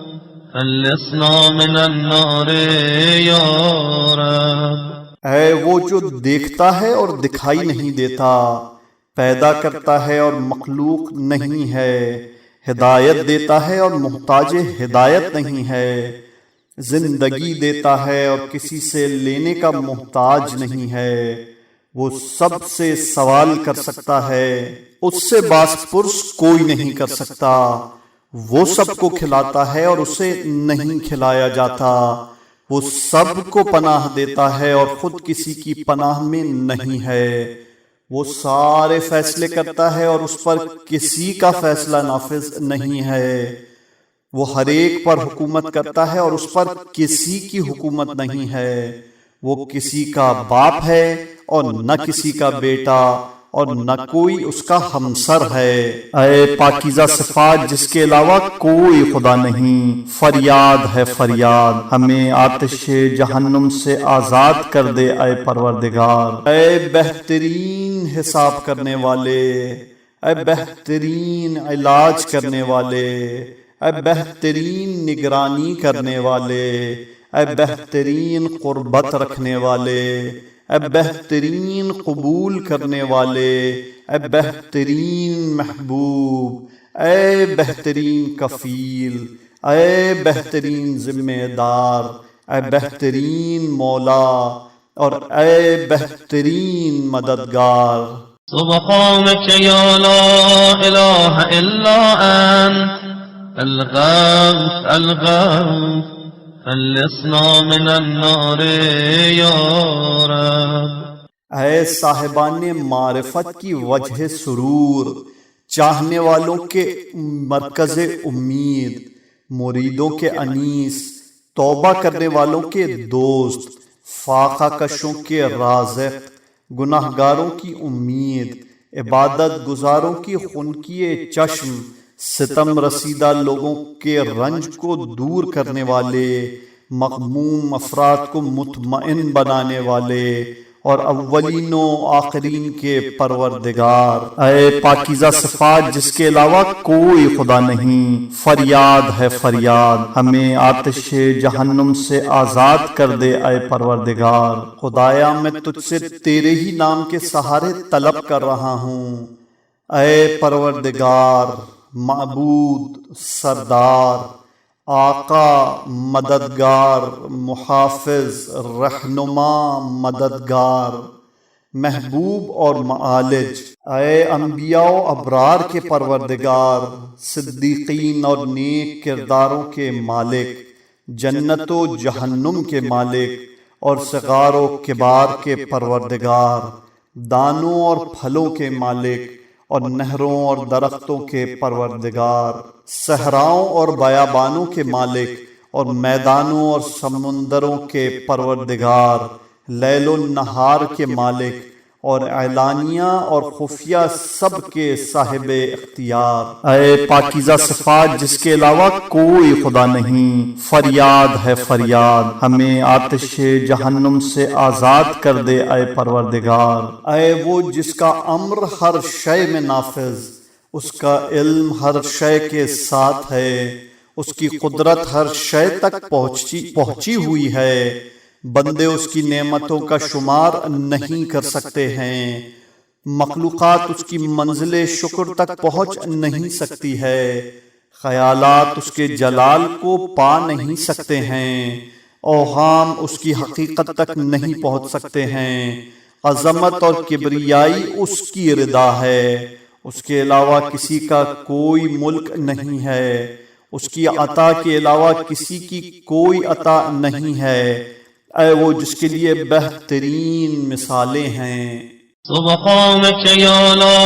خلصنا من النار يا رب۔ اے وہ جو دیکھتا ہے اور دکھائی نہیں دیتا، پیدا کرتا ہے اور مخلوق نہیں ہے، ہدایت دیتا ہے اور محتاج ہدایت نہیں ہے، زندگی دیتا ہے اور کسی سے لینے کا محتاج نہیں ہے، وہ سب سے سوال کر سکتا ہے، اس سے باس پرس کوئی نہیں کر سکتا، وہ سب کو کھلاتا ہے اور اسے نہیں کھلایا جاتا، وہ سب کو پناہ دیتا ہے اور خود کسی کی پناہ میں نہیں ہے، وہ سارے فیصلے کرتا ہے اور اس پر کسی کا فیصلہ نافذ نہیں ہے، وہ ہر ایک پر حکومت کرتا ہے اور اس پر کسی کی حکومت نہیں ہے، وہ کسی کا باپ ہے اور نہ کسی کا بیٹا اور نہ کوئی اس کا ہمسر ہے۔ اے پاکیزہ صفات جس کے علاوہ کوئی خدا نہیں، فریاد ہے فریاد، ہمیں آتش جہنم سے آزاد کر دے اے پروردگار۔ اے بہترین حساب کرنے والے، اے بہترین علاج کرنے والے، اے بہترین نگرانی کرنے والے، اے بہترین قربت رکھنے والے، اے بہترین قبول کرنے والے، اے بہترین محبوب، اے بہترین کفیل، اے بہترین ذمہ دار، اے بہترین مولا اور اے بہترین مددگار۔ سبحانك يا لا إله إلا أنت الغوث الغوث خلصنا من النار يا رب۔ اے صاحبان معرفت کی وجہ سرور، چاہنے والوں کے مرکز امید، مریدوں کے انیس، توبہ کرنے والوں کے دوست، فاقہ کشوں کے رازق، گناہ گاروں کی امید، عبادت گزاروں کی خنکی چشم، ستم رسیدہ لوگوں کے رنج کو دور کرنے والے، مغموم افراد کو مطمئن بنانے والے اور اولین و آخرین کے پروردگار۔ اے پاکیزہ صفات جس کے علاوہ کوئی خدا نہیں، فریاد ہے فریاد، ہمیں آتش جہنم سے آزاد کر دے اے پروردگار۔ خدایا میں تجھ سے تیرے ہی نام کے سہارے طلب کر رہا ہوں، اے پروردگار، معبود، سردار، آقا، مددگار، محافظ، رہنما، مددگار، محبوب اور معالج، اے انبیاء و ابرار کے پروردگار، صدیقین اور نیک کرداروں کے مالک، جنت و جہنم کے مالک اور صغار و کبار کے پروردگار، دانوں اور پھلوں کے مالک اور نہروں اور درختوں کے پروردگار، صحراؤں اور بیابانوں کے مالک اور میدانوں اور سمندروں کے پروردگار، لیل و نہار کے مالک اور اعلانیہ اور خفیہ سب کے صاحب اختیار۔ اے پاکیزہ صفات جس کے علاوہ کوئی خدا نہیں، فریاد ہے فریاد، ہمیں آتش جہنم سے آزاد کر دے اے پروردگار۔ اے وہ جس کا امر ہر شے میں نافذ، اس کا علم ہر شے کے ساتھ ہے، اس کی قدرت ہر شے تک پہنچی ہوئی ہے، بندے اس کی نعمتوں کا شمار نہیں کر سکتے ہیں، مخلوقات اس کی منزل شکر تک پہنچ نہیں سکتی ہے، خیالات اس کے جلال کو پا نہیں سکتے ہیں، اوہام اس کی حقیقت تک نہیں پہنچ سکتے ہیں، عظمت اور کبریائی اس کی رضا ہے، اس کے علاوہ کسی کا کوئی ملک نہیں ہے، اس کی عطا کے علاوہ کسی کی کوئی عطا نہیں ہے، اے وہ جس کے لیے بہترین مثالیں ہیں۔ سبحانك يا لا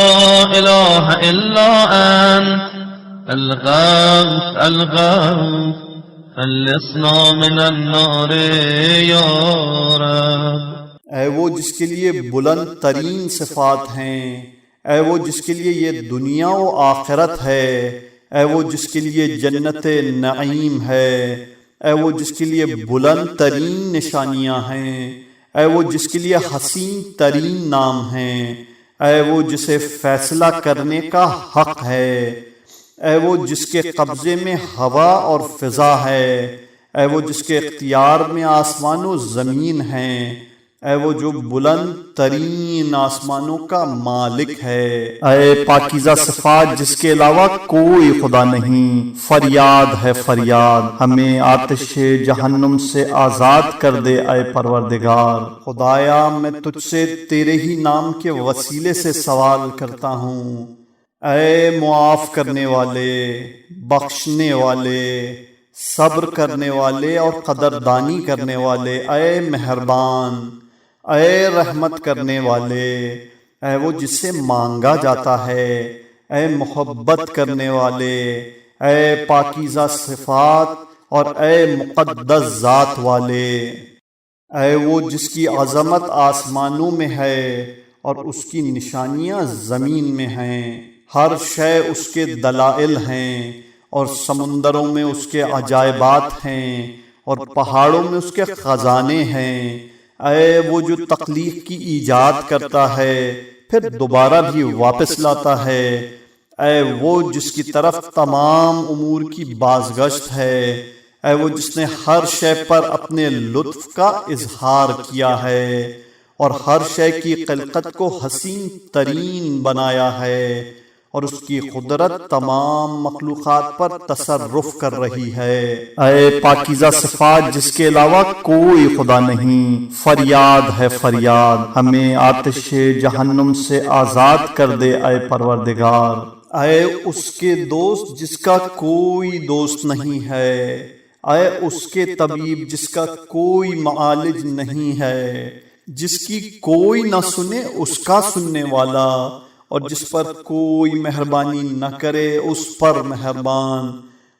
إله إلا أنت الغوث الغوث خلصنا من النار يا رب۔ اے وہ جس کے لیے بلند ترین صفات ہیں، اے وہ جس کے لیے یہ دنیا و آخرت ہے، اے وہ جس کے لیے جنت نعیم ہے، اے وہ جس کے لیے بلند ترین نشانیاں ہیں، اے وہ جس کے لیے حسین ترین نام ہیں، اے وہ جسے فیصلہ کرنے کا حق ہے، اے وہ جس کے قبضے میں ہوا اور فضا ہے، اے وہ جس کے اختیار میں آسمان و زمین ہیں، اے وہ جو بلند ترین آسمانوں کا مالک ہے۔ اے پاکیزہ صفات جس کے علاوہ کوئی خدا نہیں، فریاد ہے فریاد، ہمیں آتش جہنم سے آزاد کر دے اے پروردگار۔ خدایا میں تجھ سے تیرے ہی نام کے وسیلے سے سوال کرتا ہوں، اے معاف کرنے والے، بخشنے والے، صبر کرنے والے اور قدردانی کرنے والے، اے مہربان، اے رحمت کرنے والے، اے وہ جس سے مانگا جاتا ہے، اے محبت کرنے والے، اے پاکیزہ صفات اور اے مقدس ذات والے، اے وہ جس کی عظمت آسمانوں میں ہے اور اس کی نشانیاں زمین میں ہیں، ہر شے اس کے دلائل ہیں اور سمندروں میں اس کے عجائبات ہیں اور پہاڑوں میں اس کے خزانے ہیں، اے وہ جو تخلیق کی ایجاد کرتا ہے پھر دوبارہ بھی واپس لاتا ہے، اے وہ جس کی طرف تمام امور کی بازگشت ہے، اے وہ جس نے ہر شے پر اپنے لطف کا اظہار کیا ہے اور ہر شے کی خلقت کو حسین ترین بنایا ہے اور اس کی قدرت تمام مخلوقات پر تصرف کر رہی ہے۔ اے پاکیزہ صفات جس کے علاوہ کوئی خدا نہیں، فریاد ہے فریاد، ہمیں آتش جہنم سے آزاد کر دے اے پروردگار۔ اے اس کے دوست جس کا کوئی دوست نہیں ہے، اے اس کے طبیب جس کا کوئی معالج نہیں ہے، جس کی کوئی نہ سنے اس کا سننے والا، اور جس پر کوئی مہربانی نہ کرے اس پر مہربان،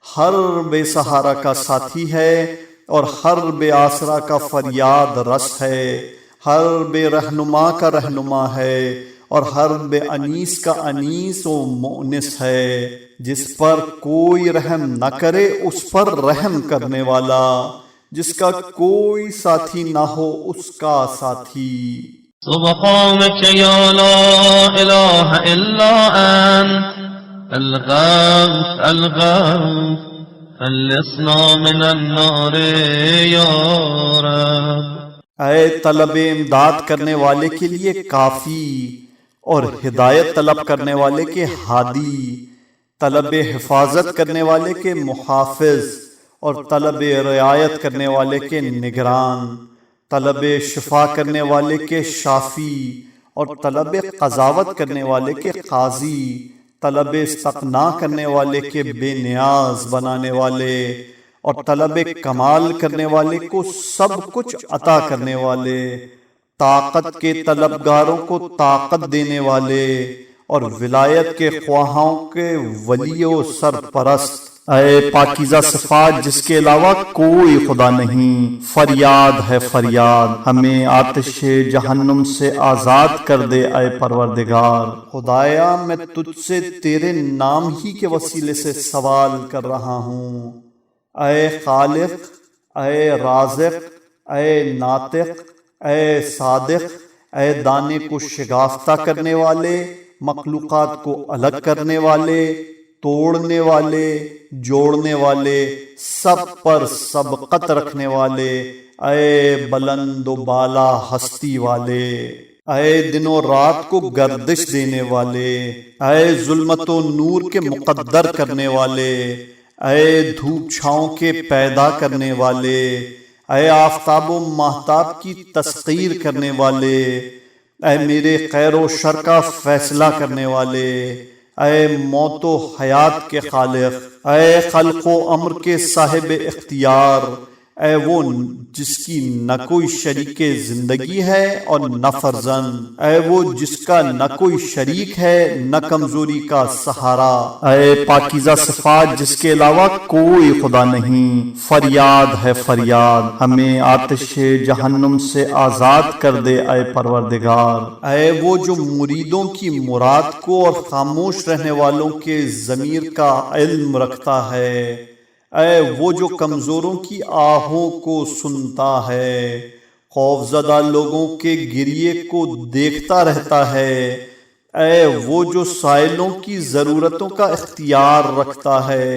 ہر بے سہارا کا ساتھی ہے اور ہر بے آسرا کا فریاد رس ہے، ہر بے رہنما کا رہنما ہے اور ہر بے انیس کا انیس و مؤنس ہے، جس پر کوئی رحم نہ کرے اس پر رحم کرنے والا، جس کا کوئی ساتھی نہ ہو اس کا ساتھی۔ سبحانك يا لا إله إلا أنت الغوث الغوث خلصنا من النار يا رب۔ اے طلب امداد کرنے والے کے لیے کافی اور ہدایت طلب کرنے والے کے ہادی، طلب حفاظت کرنے والے کے محافظ اور طلب رعایت کرنے والے کے نگران، طلب شفا کرنے والے کے شافی اور طلب قضاوت کرنے والے کے قاضی، طلب استغنا کرنے والے کے بے نیاز بنانے والے اور طلب کمال کرنے والے کو سب کچھ عطا کرنے والے، طاقت کے طلبگاروں کو طاقت دینے والے اور ولایت کے خواہاں کے ولی و سرپرست۔ اے پاکیزہ صفات جس کے علاوہ کوئی خدا نہیں، فریاد ہے فریاد، ہمیں آتش جہنم سے آزاد کر دے اے پروردگار۔ خدایا میں تجھ سے تیرے نام ہی کے وسیلے سے سوال کر رہا ہوں، اے خالق، اے رازق، اے ناطق، اے صادق، اے دانے کو شگافتہ کرنے والے، مخلوقات کو الگ کرنے والے، توڑنے والے، جوڑنے والے، سب پر سبقت رکھنے والے، اے بلند و بالا ہستی والے، اے دن و رات کو گردش دینے والے، اے ظلمت و نور کے مقدر کرنے والے، اے دھوپ چھاؤں کے پیدا کرنے والے، اے آفتاب و ماہتاب کی تسخیر کرنے والے، اے میرے خیر و شر کا فیصلہ کرنے والے، اے موت و حیات کے خالق، اے خلق و امر کے صاحب اختیار، اے وہ جس کی نہ کوئی شریک زندگی ہے اور نہ فرزند، اے وہ جس کا نہ کوئی شریک ہے نہ کمزوری کا سہارا، اے پاکیزہ صفات جس کے علاوہ کوئی خدا نہیں، فریاد ہے فریاد، ہمیں آتش جہنم سے آزاد کر دے اے پروردگار، اے وہ جو مریدوں کی مراد کو اور خاموش رہنے والوں کے ضمیر کا علم رکھتا ہے، اے وہ جو کمزوروں کی آہوں کو سنتا ہے، خوف زدہ لوگوں کے گریے کو دیکھتا رہتا ہے، اے وہ جو سائلوں کی ضرورتوں کا اختیار رکھتا ہے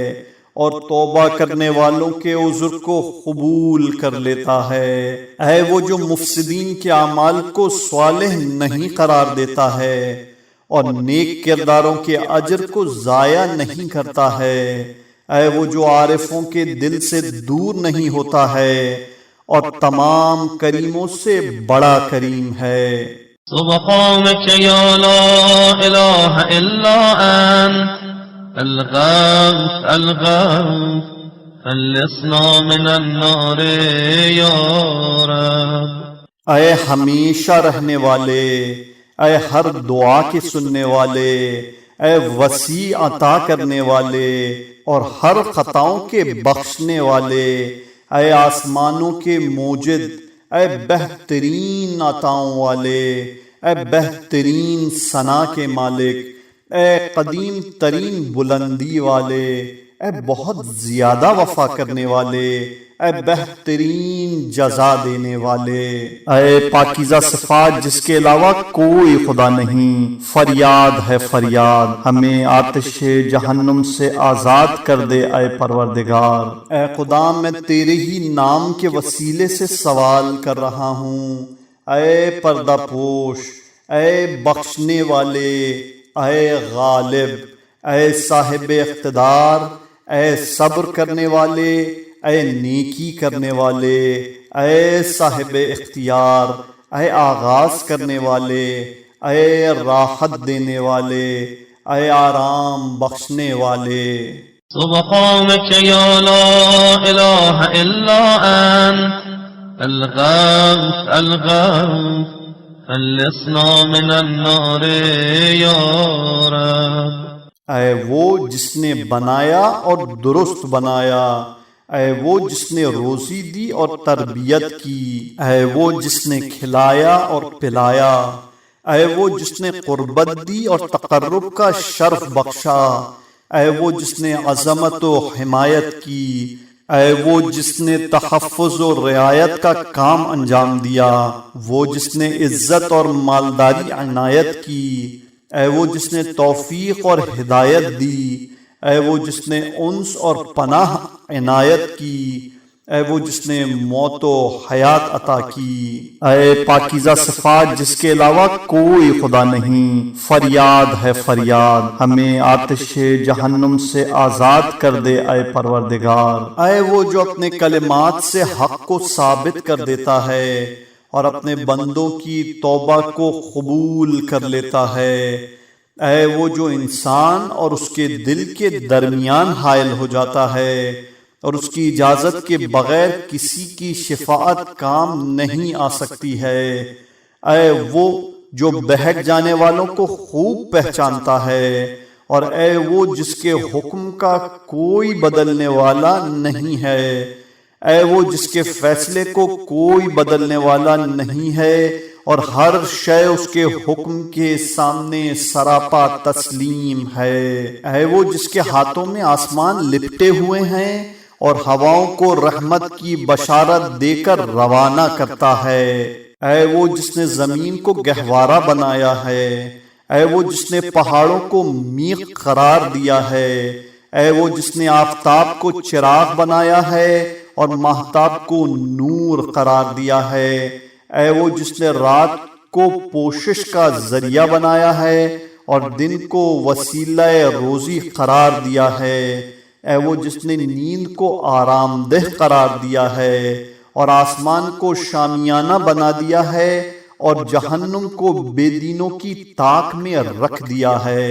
اور توبہ کرنے والوں کے عذر کو قبول کر لیتا ہے، اے وہ جو مفسدین کے اعمال کو صالح نہیں قرار دیتا ہے اور نیک کرداروں کے اجر کو ضائع نہیں کرتا ہے، اے وہ جو عارفوں کے دل سے دور نہیں ہوتا ہے اور تمام کریموں سے بڑا کریم ہے۔ سبحانك يا لا إله إلا أنت الغوث الغوث خلصنا من النار يا رب۔ اے ہمیشہ رہنے والے، اے ہر دعا کے سننے والے، اے وسیع عطا کرنے والے اور ہر خطاؤں کے بخشنے والے، اے آسمانوں کے موجد، اے بہترین عطاؤں والے، اے بہترین ثنا کے مالک، اے قدیم ترین بلندی والے، اے بہت زیادہ وفا کرنے والے، اے بہترین جزا دینے والے، اے پاکیزہ صفات جس کے علاوہ کوئی خدا نہیں، فریاد ہے فریاد، ہمیں آتش جہنم سے آزاد کر دے اے پروردگار، اے خدا میں تیرے ہی نام کے وسیلے سے سوال کر رہا ہوں، اے پردہ پوش، اے بخشنے والے، اے غالب، اے صاحب اقتدار، اے صبر کرنے والے، اے نیکی کرنے والے، اے صاحب اختیار، اے آغاز کرنے والے، اے راحت دینے والے، اے آرام بخشنے والے۔ سبحانك يا لا إله إلا أنت الغوث الغوث خلصنا من النار يا رب۔ اے وہ جس نے بنایا اور درست بنایا، اے وہ جس نے روزی دی اور تربیت کی، اے وہ جس نے کھلایا اور پلایا، اے وہ جس نے قربت دی اور تقرب کا شرف بخشا، اے وہ جس نے عظمت و حمایت کی، اے وہ جس نے تحفظ و رعایت کا کام انجام دیا، وہ جس نے عزت اور مالداری عنایت کی، اے وہ جس نے توفیق اور ہدایت دی، اے وہ جس نے انس اور پناہ عنایت کی، اے وہ جس نے موت و حیات عطا کی، اے پاکیزہ صفات جس کے علاوہ کوئی خدا نہیں، فریاد ہے فریاد، ہمیں آتش جہنم سے آزاد کر دے اے پروردگار، اے وہ جو اپنے کلمات سے حق کو ثابت کر دیتا ہے اور اپنے بندوں کی توبہ کو قبول کر لیتا ہے، اے وہ جو انسان اور اس کے دل کے درمیان حائل ہو جاتا ہے اور اس کی اجازت کے بغیر کسی کی شفاعت کام نہیں آ سکتی ہے، اے وہ جو بہک جانے والوں کو خوب پہچانتا ہے، اور اے وہ جس کے حکم کا کوئی بدلنے والا نہیں ہے، اے وہ جس کے فیصلے کو کوئی بدلنے والا نہیں ہے اور ہر شے اس کے حکم کے سامنے سراپا تسلیم ہے، اے وہ جس کے ہاتھوں میں آسمان لپٹے ہوئے ہیں اور ہواؤں کو رحمت کی بشارت دے کر روانہ کرتا ہے، اے وہ جس نے زمین کو گہوارہ بنایا ہے، اے وہ جس نے پہاڑوں کو میخ قرار دیا ہے، اے وہ جس نے آفتاب کو چراغ بنایا ہے اور ماہتاب کو نور قرار دیا ہے، اے وہ جس نے رات کو پوشش کا ذریعہ بنایا ہے اور دن کو وسیلہ روزی قرار دیا ہے، اے وہ جس نے نیند کو آرام دہ قرار دیا ہے اور آسمان کو شامیانہ بنا دیا ہے اور جہنم کو بے دینوں کی طاق میں رکھ دیا ہے۔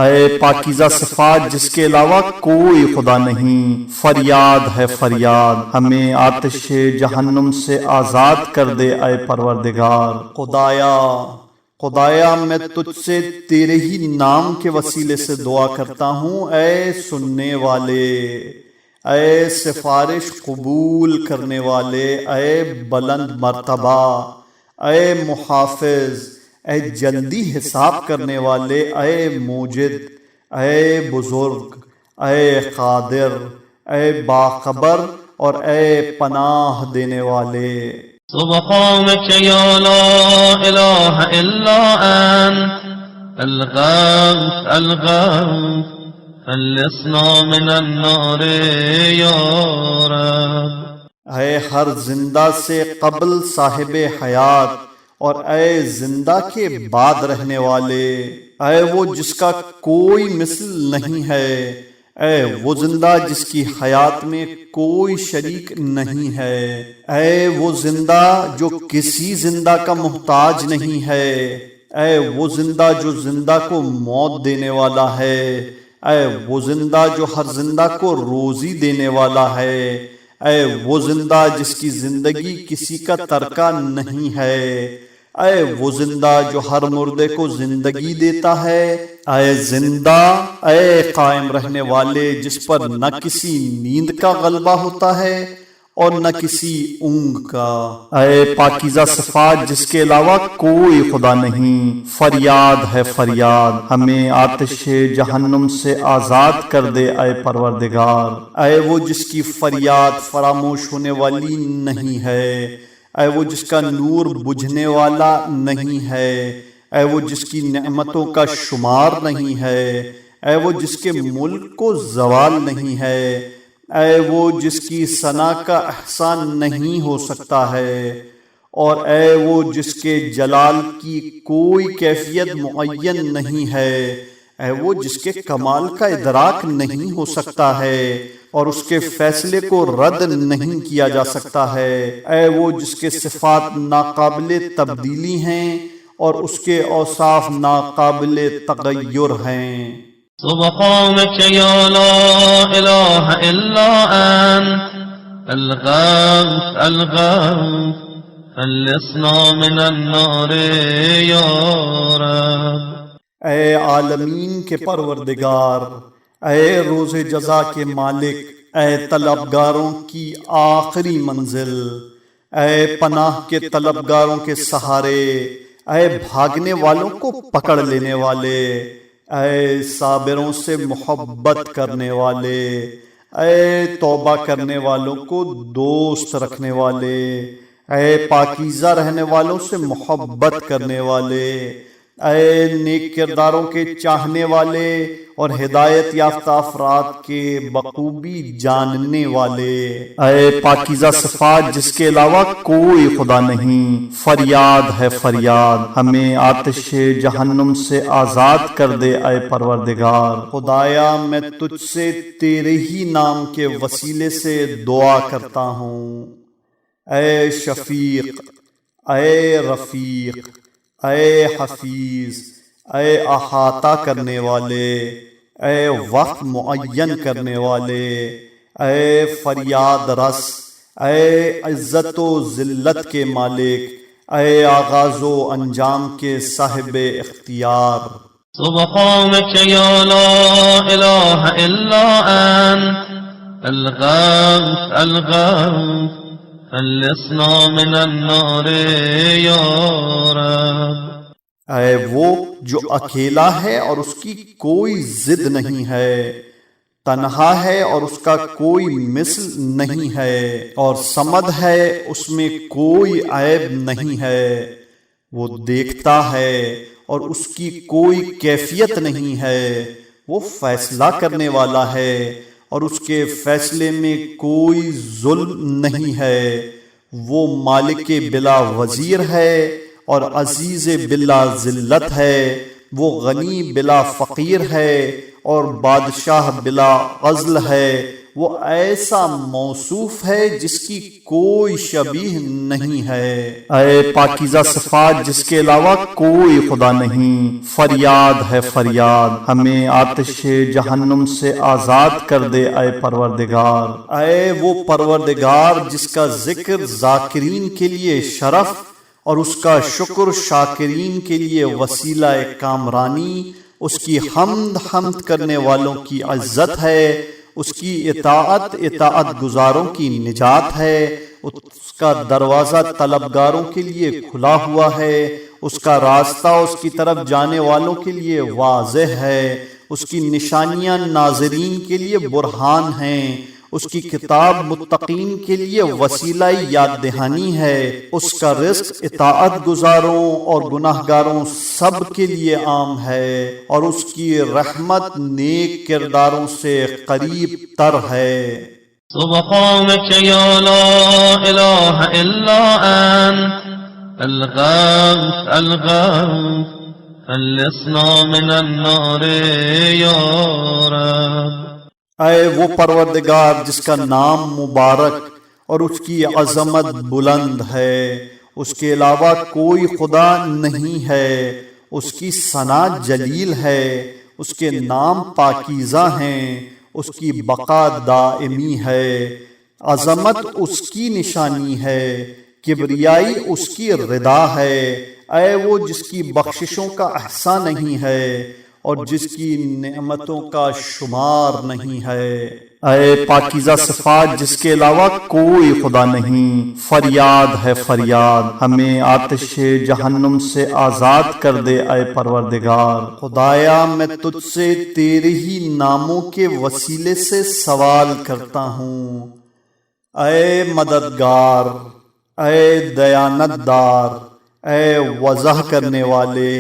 اے پاکیزہ صفات جس کے علاوہ کوئی خدا نہیں، فریاد ہے فریاد، ہمیں آتش جہنم سے آزاد کر دے اے پروردگار۔ خدایا میں تجھ سے تیرے ہی نام کے وسیلے سے دعا کرتا ہوں، اے سننے والے، اے سفارش قبول کرنے والے، اے بلند مرتبہ، اے محافظ، اے جلدی حساب کرنے والے، اے موجد، اے بزرگ، اے قادر، اے باخبر اور اے پناہ دینے والے۔ سبحانك يا لا إله إلا أنت الغوث الغوث خلصنا من النار يا رب۔ اے ہر زندہ سے قبل صاحب حیات اور اے زندہ کے بعد رہنے والے، اے وہ جس کا کوئی مثل نہیں ہے، اے وہ زندہ جس کی حیات میں کوئی شریک نہیں ہے، اے وہ زندہ جو کسی زندہ کا محتاج نہیں ہے، اے وہ زندہ جو زندہ کو موت دینے والا ہے، اے وہ زندہ جو ہر زندہ کو روزی دینے والا ہے، اے وہ زندہ جس کی زندگی کسی کا ترکہ نہیں ہے، اے وہ زندہ جو ہر مردے کو زندگی دیتا ہے، اے زندہ، اے قائم رہنے والے جس پر نہ کسی نیند کا غلبہ ہوتا ہے اور نہ کسی اونگ کا، اے پاکیزہ صفات جس کے علاوہ کوئی خدا نہیں، فریاد ہے فریاد، ہمیں آتش جہنم سے آزاد کر دے اے پروردگار۔ اے وہ جس کی فریاد فراموش ہونے والی نہیں ہے، اے وہ جس کا نور بجھنے والا نہیں ہے، اے وہ جس کی نعمتوں کا شمار نہیں ہے، اے وہ جس کے ملک کو زوال نہیں ہے، اے وہ جس کی ثنا کا احسان نہیں ہو سکتا ہے، اور اے وہ جس کے جلال کی کوئی کیفیت معین نہیں ہے، اے وہ جس کے کمال کا ادراک نہیں ہو سکتا ہے اور اس کے فیصلے کو رد نہیں کیا جا سکتا ہے، اے وہ جس کے صفات ناقابل تبدیلی ہیں اور اس کے اوصاف ناقابل تغیر ہیں۔ سبحانك يا لا إله إلا أنت الغوث الغوث خلصنا من النار يا رب۔ اے عالمین کے پروردگار، اے روز جزا کے مالک، اے طلبگاروں کی آخری منزل، اے پناہ کے طلبگاروں کے سہارے، اے بھاگنے والوں کو پکڑ لینے والے، اے صابروں سے محبت کرنے والے، اے توبہ کرنے والوں کو دوست رکھنے والے، اے پاکیزہ رہنے والوں سے محبت کرنے والے، اے نیک کرداروں کے چاہنے والے اور ہدایت یافتہ افراد کے بخوبی جاننے والے، اے پاکیزہ صفات جس کے علاوہ کوئی خدا نہیں، فریاد ہے فریاد، ہمیں آتش جہنم سے آزاد کر دے اے پروردگار۔ خدایا میں تجھ سے تیرے ہی نام کے وسیلے سے دعا کرتا ہوں، اے شفیق، اے رفیق، اے حفیظ، اے احاطہ کرنے والے، اے وقت معین کرنے والے، اے فریاد رس، اے عزت و ذلت کے مالک، اے آغاز و انجام کے صاحب اختیار۔ سبحانك يا لا إله إلا أنت الغوث الغوث خلصنا من النار يا رب۔ اے وہ جو اکیلا ہے اور اس کی کوئی ضد نہیں ہے، تنہا ہے اور اس کا کوئی مثل نہیں ہے، اور صمد ہے، اس میں کوئی عیب نہیں ہے، وہ دیکھتا ہے اور اس کی کوئی کیفیت نہیں ہے، وہ فیصلہ کرنے والا ہے اور اس کے فیصلے میں کوئی ظلم نہیں ہے، وہ مالک بلا وزیر ہے اور عزیز بلا ذلت ہے، وہ غنی بلا فقیر ہے اور بادشاہ بلا عزل ہے، وہ ایسا موصوف ہے جس کی کوئی شبیہ نہیں ہے۔ اے پاکیزہ صفات جس کے علاوہ کوئی خدا نہیں، فریاد ہے فریاد، ہمیں آتش جہنم سے آزاد کر دے اے پروردگار۔ اے وہ پروردگار جس کا ذکر ذاکرین کے لیے شرف اور اس کا شکر شاکرین کے لیے وسیلہ کامرانی، اس کی حمد کرنے والوں کی عزت ہے، اس کی اطاعت گزاروں کی نجات ہے، اس کا دروازہ طلبگاروں کے لیے کھلا ہوا ہے، اس کا راستہ اس کی طرف جانے والوں کے لیے واضح ہے، اس کی نشانیاں ناظرین کے لیے برہان ہیں، اس کی کتاب متقین کے لیے وسیلہ یاد دہانی ہے، اس کا رزق اطاعت گزاروں اور گناہ گاروں سب کے لیے عام ہے، اور اس کی رحمت نیک کرداروں سے قریب تر ہے۔ سبحانك يا لا إله إلا أنت الغوث الغوث خلصنا من النار يا رب۔ اے وہ پروردگار جس کا نام مبارک اور اس کی عظمت بلند ہے، اس کے علاوہ کوئی خدا نہیں ہے، اس کی ثنا جلیل ہے، اس کے نام پاکیزہ ہیں، اس کی بقا دائمی ہے، عظمت اس کی نشانی ہے، کبریائی اس کی رضا ہے۔ اے وہ جس کی بخششوں کا احصا نہیں ہے اور جس کی نعمتوں کا شمار نہیں ہے۔ اے پاکیزہ صفات جس کے علاوہ کوئی خدا نہیں، فریاد ہے فریاد، ہمیں آتش جہنم سے آزاد کر دے اے پروردگار۔ خدایا میں تجھ سے تیرے ہی ناموں کے وسیلے سے سوال کرتا ہوں۔ اے مددگار، اے دیانت دار، اے وضح کرنے والے،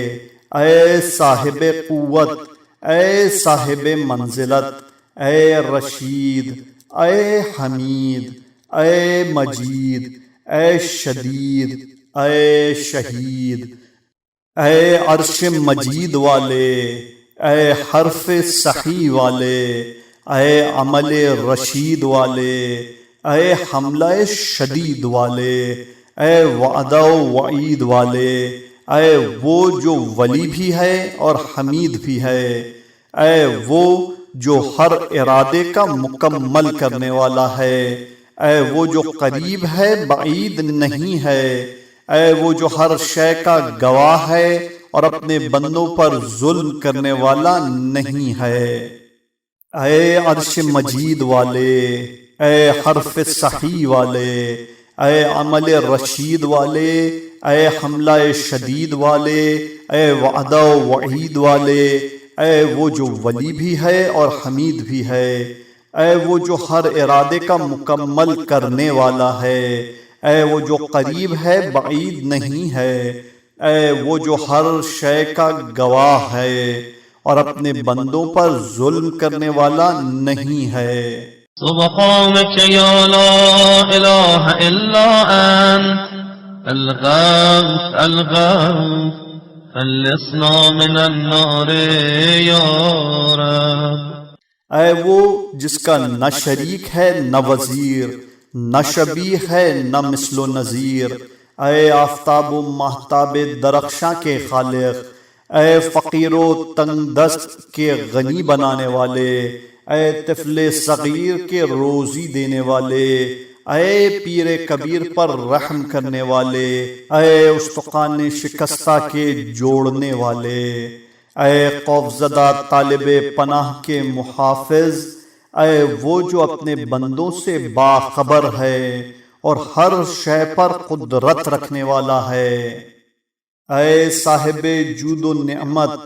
اے صاحب قوت، اے صاحب منزلت، اے رشید، اے حمید، اے مجید، اے شدید، اے شہید، اے عرش مجید والے، اے حرف صحیح والے، اے عمل رشید والے، اے حملہ شدید والے، اے وعدہ و وعید والے، اے وہ جو ولی بھی ہے اور حمید بھی ہے، اے وہ جو ہر ارادے کا مکمل کرنے والا ہے، اے وہ جو قریب ہے بعید نہیں ہے، اے وہ جو ہر شے کا گواہ ہے اور اپنے بندوں پر ظلم کرنے والا نہیں ہے۔ اے عرش مجید والے، اے حرف صحیح والے، اے عمل رشید والے، اے حملہ شدید والے، اے وعدہ و وعید والے، اے وہ جو ولی بھی ہے اور حمید بھی ہے، اے وہ جو ہر ارادے کا مکمل کرنے والا ہے، اے وہ جو قریب ہے بعید نہیں ہے، اے وہ جو ہر شے کا گواہ ہے اور اپنے بندوں پر ظلم کرنے والا نہیں ہے۔ سبحانك يا لا إله إلا أنت الغوث الغوث خلصنا من النار يا رب۔ اے وہ جس کا نہ شریک ہے نہ وزیر، نہ شبیہ ہے نہ مثل و نظیر، اے آفتاب و ماہتاب درخشاں کے خالق، اے فقیر و تنگ دست کے غنی بنانے والے، اے طفل صغیر کے روزی دینے والے، اے پیر کبیر پر رحم کرنے والے، اے استخوان شکستہ کے جوڑنے والے، اے خوفزدہ طالب پناہ کے محافظ، اے وہ جو اپنے بندوں سے باخبر ہے اور ہر شے پر قدرت رکھنے والا ہے، اے صاحب جود و نعمت،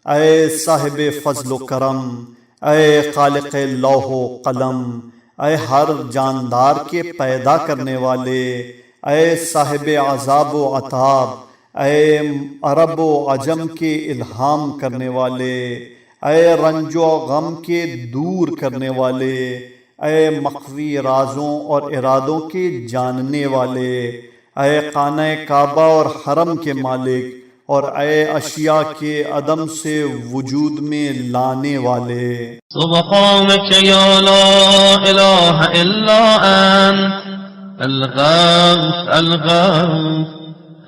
اے صاحب فضل و کرم، اے خالق لوح و قلم، اے ہر جاندار کے پیدا کرنے والے، اے صاحب عذاب و عطاب، اے عرب و عجم کے الہام کرنے والے، اے رنج و غم کے دور کرنے والے، اے مخفی رازوں اور ارادوں کے جاننے والے، اے خانہ کعبہ اور حرم کے مالک، اور اے اشیاء کے عدم سے وجود میں لانے والے۔ سبحانك يا لا إله إلا أنت الغوث الغوث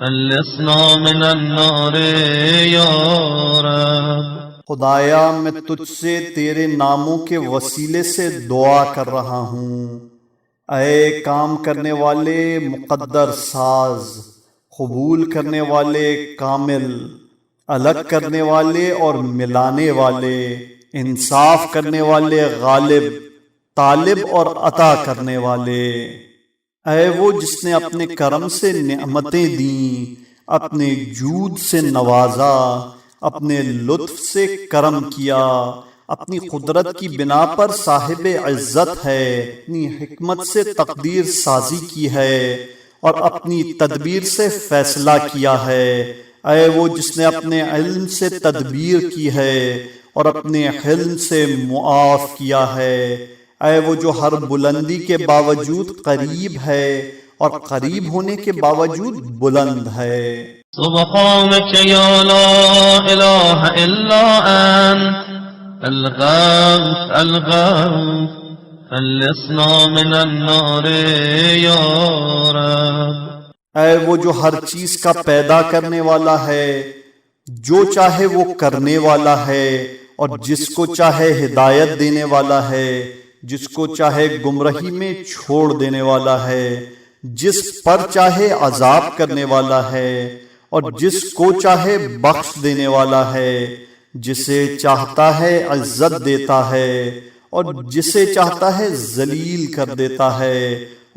خلصنا من النار يا رب۔ خدایا میں تجھ سے تیرے ناموں کے وسیلے سے دعا کر رہا ہوں، اے کام کرنے والے مقدر ساز، قبول کرنے والے کامل، الگ کرنے والے اور ملانے والے، انصاف کرنے والے غالب، طالب اور عطا کرنے والے۔ اے وہ جس نے اپنے کرم سے نعمتیں دیں، اپنے جود سے نوازا، اپنے لطف سے کرم کیا، اپنی قدرت کی بنا پر صاحب عزت ہے، اپنی حکمت سے تقدیر سازی کی ہے اور اپنی تدبیر سے فیصلہ کیا ہے۔ اے وہ جس نے اپنے علم سے تدبیر کی ہے اور اپنے حلم سے معاف کیا ہے۔ اے وہ جو ہر بلندی کے باوجود قریب ہے اور قریب ہونے کے باوجود بلند ہے۔ سبحانك يا لا إله إلا أنت الغوث الغوث خلصنا من النار يا رب۔ اے وہ جو ہر چیز کا پیدا کرنے والا ہے، جو چاہے وہ کرنے والا ہے اور جس کو چاہے ہدایت دینے والا ہے، جس کو چاہے گمراہی میں چھوڑ دینے والا ہے، جس پر چاہے عذاب کرنے والا ہے اور جس کو چاہے بخش دینے والا ہے، جسے چاہتا ہے عزت دیتا ہے اور جسے چاہتا ہے ذلیل کر دیتا ہے،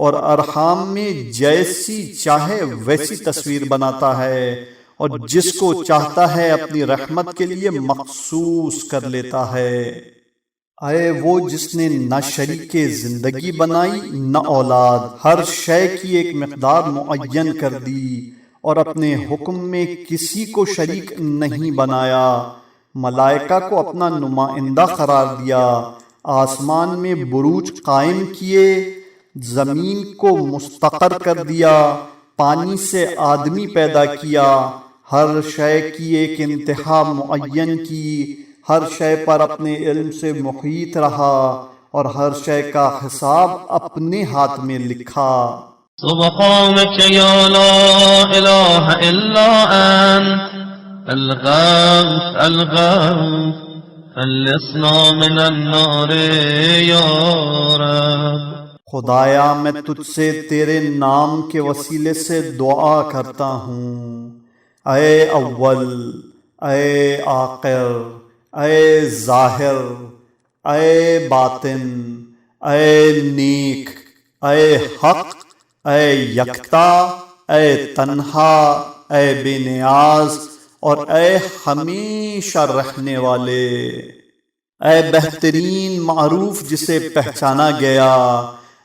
اور ارحام میں جیسی چاہے ویسی تصویر بناتا ہے، اور جس کو چاہتا ہے اپنی رحمت کے لیے مخصوص کر لیتا ہے۔ اے وہ جس نے نہ شریک زندگی بنائی نہ اولاد، ہر شے کی ایک مقدار معین کر دی اور اپنے حکم میں کسی کو شریک نہیں بنایا، ملائکہ کو اپنا نمائندہ قرار دیا، آسمان میں بروج قائم کیے، زمین کو مستقر کر دیا، پانی سے آدمی پیدا کیا، ہر شے کی ایک انتہا معین کی، ہر شے پر اپنے علم سے محیط رہا اور ہر شے کا حساب اپنے ہاتھ میں لکھا۔ سبحانك يا لا إله إلا أنت الغوث الغوث خلصنا من النار يا رب۔ خدایا میں تجھ سے تیرے نام کے وسیلے سے دعا کرتا ہوں، اے اول، اے آخر، اے ظاہر، اے باطن، اے نیک، اے حق، اے یکتا، اے تنہا، اے بے نیاز اور اے ہمیشہ رہنے والے، اے بہترین معروف جسے پہچانا گیا،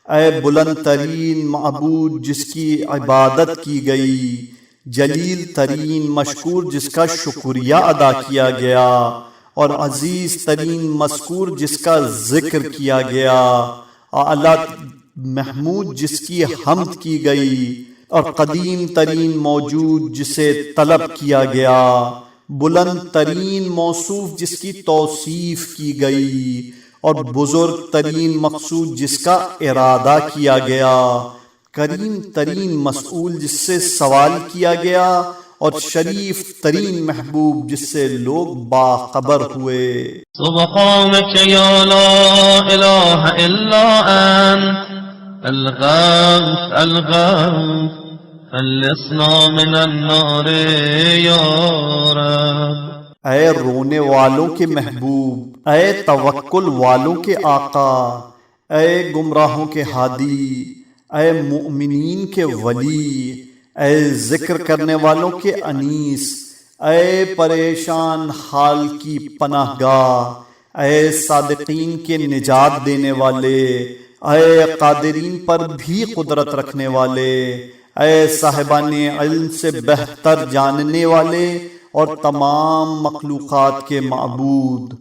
اے بلند ترین معبود جس کی عبادت کی گئی، جلیل ترین مشکور جس کا شکریہ ادا کیا گیا، اور عزیز ترین مذکور جس کا ذکر کیا گیا، اعلیٰ محمود جس کی حمد کی گئی، اور قدیم ترین موجود جسے طلب کیا گیا، بلند ترین موصوف جس کی توصیف کی گئی، اور بزرگ ترین مقصود جس کا ارادہ کیا گیا، کریم ترین مسئول جس سے سوال کیا گیا، اور شریف ترین محبوب جس سے لوگ باخبر ہوئے۔ سبحانك يا لا إله إلا أنت الغوث الغوث خلصنا من النار يا رب۔ اے رونے والوں کے محبوب، اے توکل والوں کے آقا، اے گمراہوں کے ہادی، اے مؤمنین کے ولی، اے ذکر کرنے والوں کے انیس، اے پریشان حال کی پناہ گاہ، اے صادقین کے نجات دینے والے، اے قادرین پر بھی قدرت رکھنے والے، اے صاحبان علم سے بہتر جاننے والے اور تمام مخلوقات کے معبود،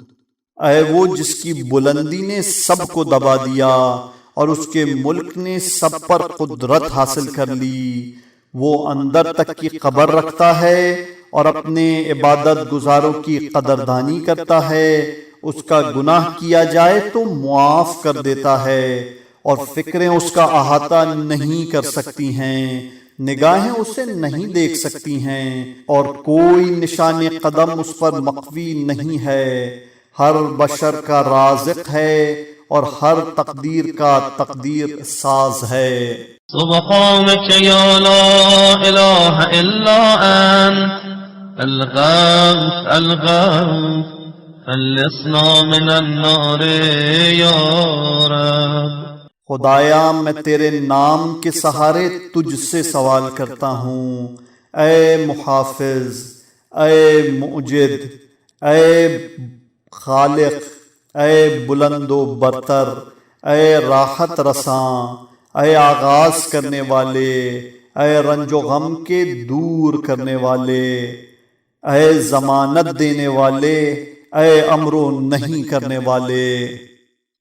اے وہ جس کی بلندی نے سب کو دبا دیا اور اس کے ملک نے سب پر قدرت حاصل کر لی، وہ اندر تک کی خبر رکھتا ہے اور اپنے عبادت گزاروں کی قدردانی کرتا ہے، اس کا گناہ کیا جائے تو معاف کر دیتا ہے، اور فکریں اس کا احاطہ نہیں کر سکتی ہیں، نگاہیں اسے نہیں دیکھ سکتی ہیں، اور کوئی نشان قدم اس پر مخفی نہیں ہے۔ ہر بشر کا رازق ہے اور ہر تقدیر کا تقدیر ساز ہے۔ سبحانك يا لا إله إلا أنت الغوث الغوث خلصنا من النار يا رب۔ خدایا میں تیرے نام کے سہارے تجھ سے سوال کرتا ہوں، اے محافظ، اے مؤجد، اے خالق، اے بلند و برتر، اے راحت رساں، اے آغاز کرنے والے، اے رنج و غم کے دور کرنے والے، اے ضمانت دینے والے، اے امر و نہیں کرنے والے،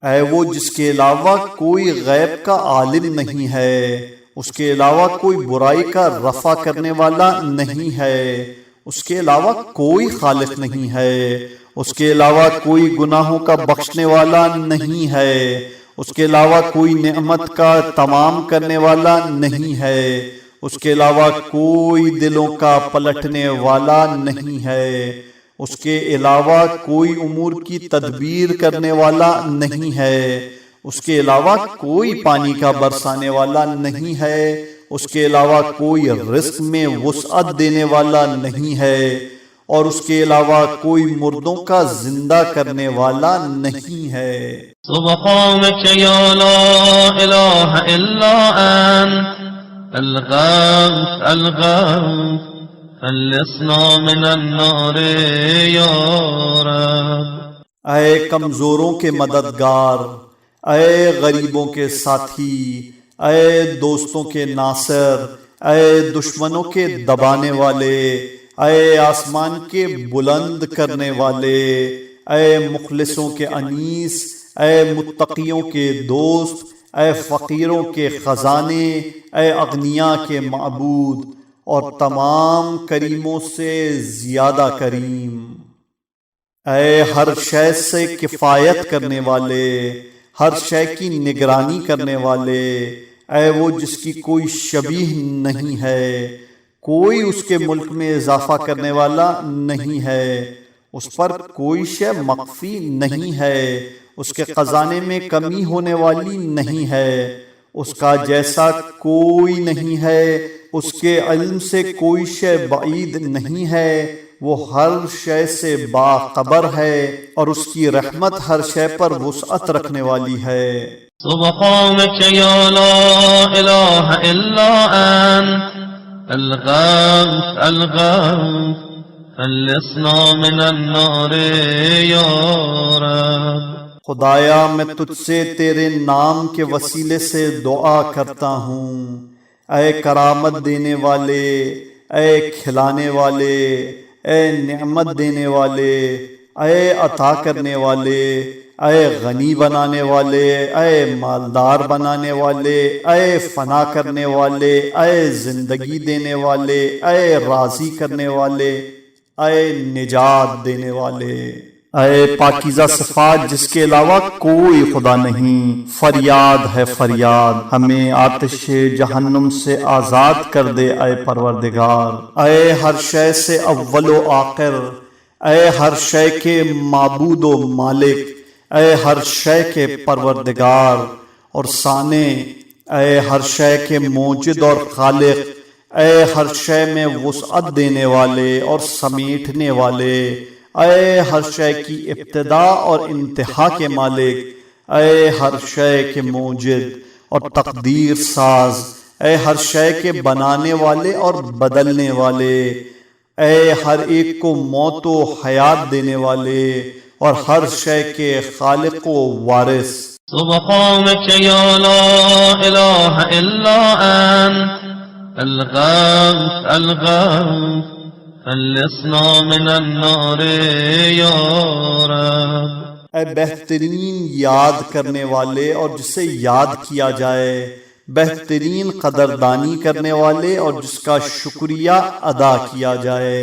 اے وہ جس کے علاوہ کوئی غیب کا عالم نہیں ہے، اس کے علاوہ کوئی برائی کا رفع کرنے والا نہیں ہے، اس کے علاوہ کوئی خالق نہیں ہے، اس کے علاوہ کوئی گناہوں کا بخشنے والا نہیں ہے، اس کے علاوہ کوئی نعمت کا تمام کرنے والا نہیں ہے، اس کے علاوہ کوئی دلوں کا پلٹنے والا نہیں ہے، اس کے علاوہ کوئی امور کی تدبیر کرنے والا نہیں ہے، اس کے علاوہ کوئی پانی کا برسانے والا نہیں ہے، اس کے علاوہ کوئی رزق میں وسعت دینے والا نہیں ہے، اور اس کے علاوہ کوئی مردوں کا زندہ کرنے والا نہیں ہے۔ سبحانك يا لا إله إلا أنت الغوث الغوث خلصنا من النار يا رب۔ اے کمزوروں کے مددگار، اے غریبوں کے ساتھی، اے دوستوں کے ناصر، اے دشمنوں کے دبانے والے، اے آسمان کے بلند کرنے والے، اے مخلصوں کے انیس، اے متقیوں کے دوست، اے فقیروں کے خزانے، اے اغنیاء کے معبود، اور تمام کریموں سے زیادہ کریم، اے ہر شے سے کفایت کرنے والے، ہر شے کی نگرانی کرنے والے، اے وہ جس کی کوئی شبیہ نہیں ہے، کوئی اس کے ملک میں اضافہ کرنے والا نہیں ہے، اس پر کوئی شے مخفی نہیں ہے، اس کے خزانے میں کمی ہونے والی نہیں ہے، اس کا جیسا کوئی نہیں ہے، اس کے علم سے کوئی شے بعید نہیں ہے، وہ ہر شے سے باخبر ہے، اور اس کی رحمت ہر شے پر وسعت رکھنے والی ہے۔ سبحانك يا لا إله إلا أنت الغوث الغوث خلصنا من النار يا رب۔ خدایا میں تجھ سے تیرے نام کے وسیلے سے دعا کرتا ہوں، اے کرامت دینے والے، اے کھلانے والے، اے نعمت دینے والے، اے عطا کرنے والے، اے غنی بنانے والے، اے مالدار بنانے والے، اے فنا کرنے والے، اے زندگی دینے والے، اے راضی کرنے والے، اے نجات دینے والے، اے پاکیزہ صفات جس کے علاوہ کوئی خدا نہیں، فریاد ہے فریاد، ہمیں آتش جہنم سے آزاد کر دے اے پروردگار۔ اے ہر شے سے اول و آخر، اے ہر شے کے معبود و مالک، اے ہر شے کے پروردگار اور ثانی، اے ہر شے کے موجد اور خالق، اے ہر شے میں وسعت دینے والے اور سمیٹنے والے، اے ہر شے کی ابتدا اور انتہا کے مالک، اے ہر شے کے موجد اور تقدیر ساز، اے ہر شے کے بنانے والے اور بدلنے والے، اے ہر ایک کو موت و حیات دینے والے اور ہر شے کے خالق و وارث۔ سبحانك يا لا إله إلا أنت الغوث الغوث خلصنا من النار يا رب۔ اے بہترین یاد کرنے والے اور جسے یاد کیا جائے، بہترین قدردانی کرنے والے اور جس کا شکریہ ادا کیا جائے،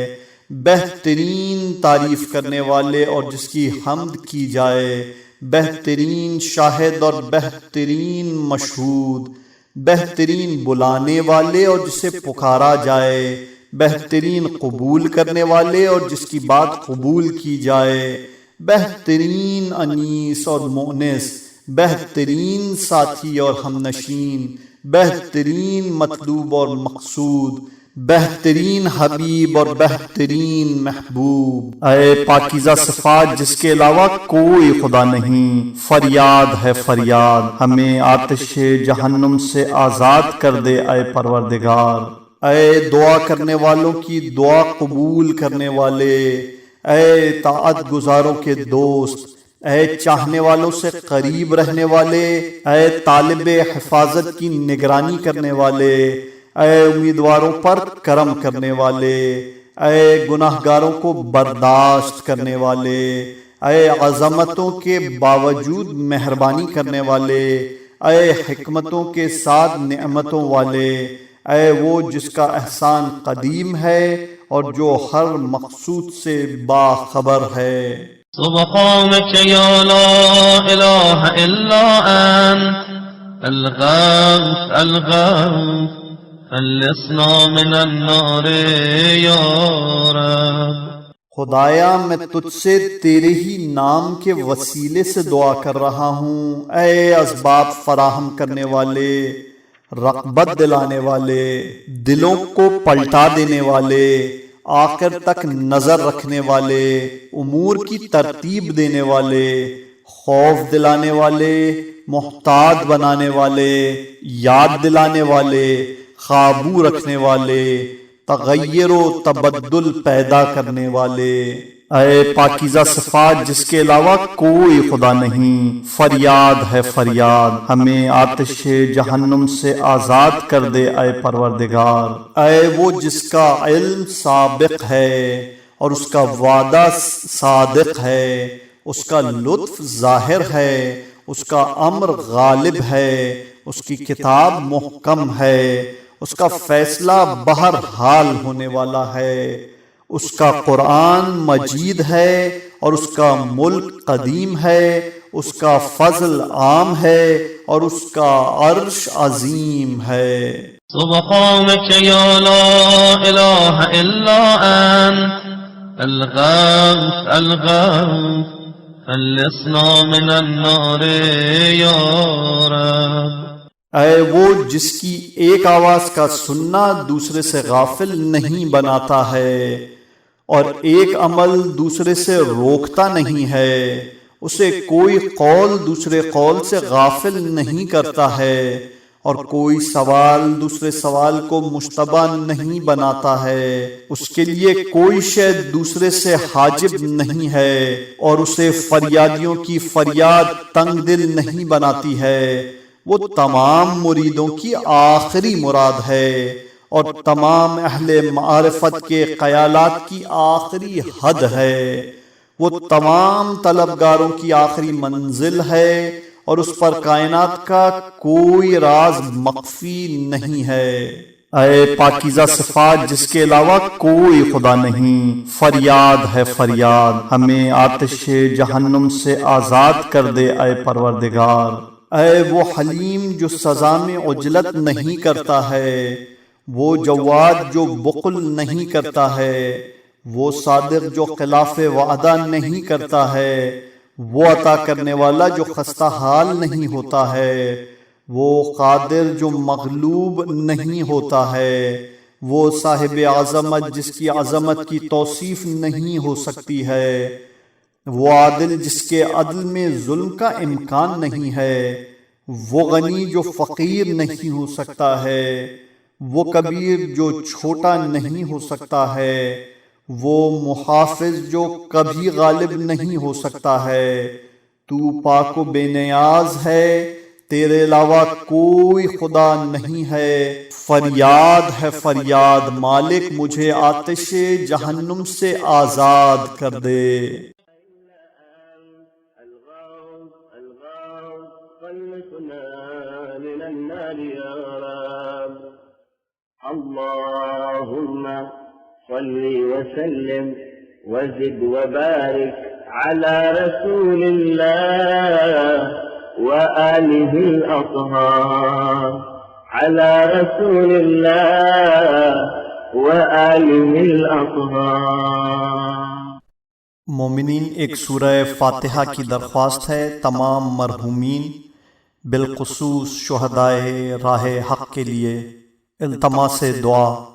بہترین تعریف کرنے والے اور جس کی حمد کی جائے، بہترین شاہد اور بہترین مشہود، بہترین بلانے والے اور جسے پکارا جائے، بہترین قبول کرنے والے اور جس کی بات قبول کی جائے، بہترین انیس اور مؤنس، بہترین ساتھی اور ہمنشین، بہترین مطلوب اور مقصود، بہترین حبیب اور بہترین محبوب۔ اے پاکیزہ صفات جس کے علاوہ کوئی خدا نہیں، فریاد ہے فریاد، ہمیں آتش جہنم سے آزاد کر دے اے پروردگار۔ اے دعا کرنے والوں کی دعا قبول کرنے والے، اے طاعت گزاروں کے دوست، اے چاہنے والوں سے قریب رہنے والے، اے طالب حفاظت کی نگرانی کرنے والے، اے امیدواروں پر کرم کرنے والے، اے گناہگاروں کو برداشت کرنے والے، اے عظمتوں کے باوجود مہربانی کرنے والے، اے حکمتوں کے ساتھ نعمتوں والے، اے وہ جس کا احسان قدیم ہے اور جو ہر مقصود سے باخبر ہے۔ سبحانك يا لا إله إلا أنت الغوث الغوث خلصنا من النار يا رب۔ خدایا میں تجھ سے تیرے ہی نام کے وسیلے سے دعا کر رہا ہوں، اے اسباب فراہم کرنے والے، رغبت دلانے والے، دلوں کو پلٹا دینے والے، آخر تک نظر رکھنے والے، امور کی ترتیب دینے والے، خوف دلانے والے، محتاط بنانے والے، یاد دلانے والے، قابو رکھنے والے، تغیر و تبدل پیدا کرنے والے۔ اے پاکیزہ صفات جس کے علاوہ کوئی خدا نہیں، فریاد ہے فریاد، ہمیں آتش جہنم سے آزاد کر دے اے پروردگار۔ اے وہ جس کا علم سابق ہے اور اس کا وعدہ صادق ہے، اس کا لطف ظاہر ہے، اس کا امر غالب ہے، اس کی کتاب محکم ہے، اس کا فیصلہ بہرحال ہونے والا ہے، اس کا قرآن مجید ہے اور اس کا ملک قدیم ہے، اس کا فضل عام ہے اور اس کا عرش عظیم ہے۔ سبحانك يا لا إله إلا أنت الغوث الغوث خلصنا من النار يا رب۔ اے وہ جس کی ایک آواز کا سننا دوسرے سے غافل نہیں بناتا ہے اور ایک عمل دوسرے سے روکتا نہیں ہے، اسے کوئی قول دوسرے قول سے غافل نہیں کرتا ہے اور کوئی سوال دوسرے سوال کو مشتبہ نہیں بناتا ہے، اس کے لیے کوئی شے دوسرے سے حاجب نہیں ہے اور اسے فریادیوں کی فریاد تنگ دل نہیں بناتی ہے۔ وہ تمام مریدوں کی آخری مراد ہے اور تمام اہل معرفت کے خیالات کی آخری حد ہے، وہ تمام طلبگاروں کی آخری منزل ہے اور اس پر کائنات کا کوئی راز مخفی نہیں ہے۔ اے پاکیزہ صفات جس کے علاوہ کوئی خدا نہیں، فریاد ہے فریاد، ہمیں آتش جہنم سے آزاد کر دے اے پروردگار۔ اے وہ حلیم جو سزا میں عجلت نہیں کرتا ہے، وہ جواد جو بخل نہیں کرتا ہے، وہ صادق جو خلاف وعدہ نہیں کرتا ہے، وہ عطا کرنے والا جو خستہ حال نہیں ہوتا ہے، وہ قادر جو مغلوب نہیں ہوتا ہے، وہ صاحب عظمت جس کی عظمت کی توصیف نہیں ہو سکتی ہے، وہ عادل جس کے عدل میں ظلم کا امکان نہیں ہے، وہ غنی جو فقیر نہیں ہو سکتا ہے، وہ کبیر جو چھوٹا نہیں ہو سکتا ہے، وہ محافظ جو کبھی غالب نہیں ہو سکتا ہے۔ تو پاک و بے نیاز ہے، تیرے علاوہ کوئی خدا نہیں ہے۔ فریاد ہے فریاد، مالک مجھے آتش جہنم سے آزاد کر دے۔ اللهم صل وسلم وزد وبارك على رسول الله وآله الأطهار، على رسول الله وآله الأطهار۔ مومنین، ایک سورہ فاتحہ کی درخواست ہے تمام مرحومین بالخصوص شہدائے راہ حق کے لیے۔ التماس دعا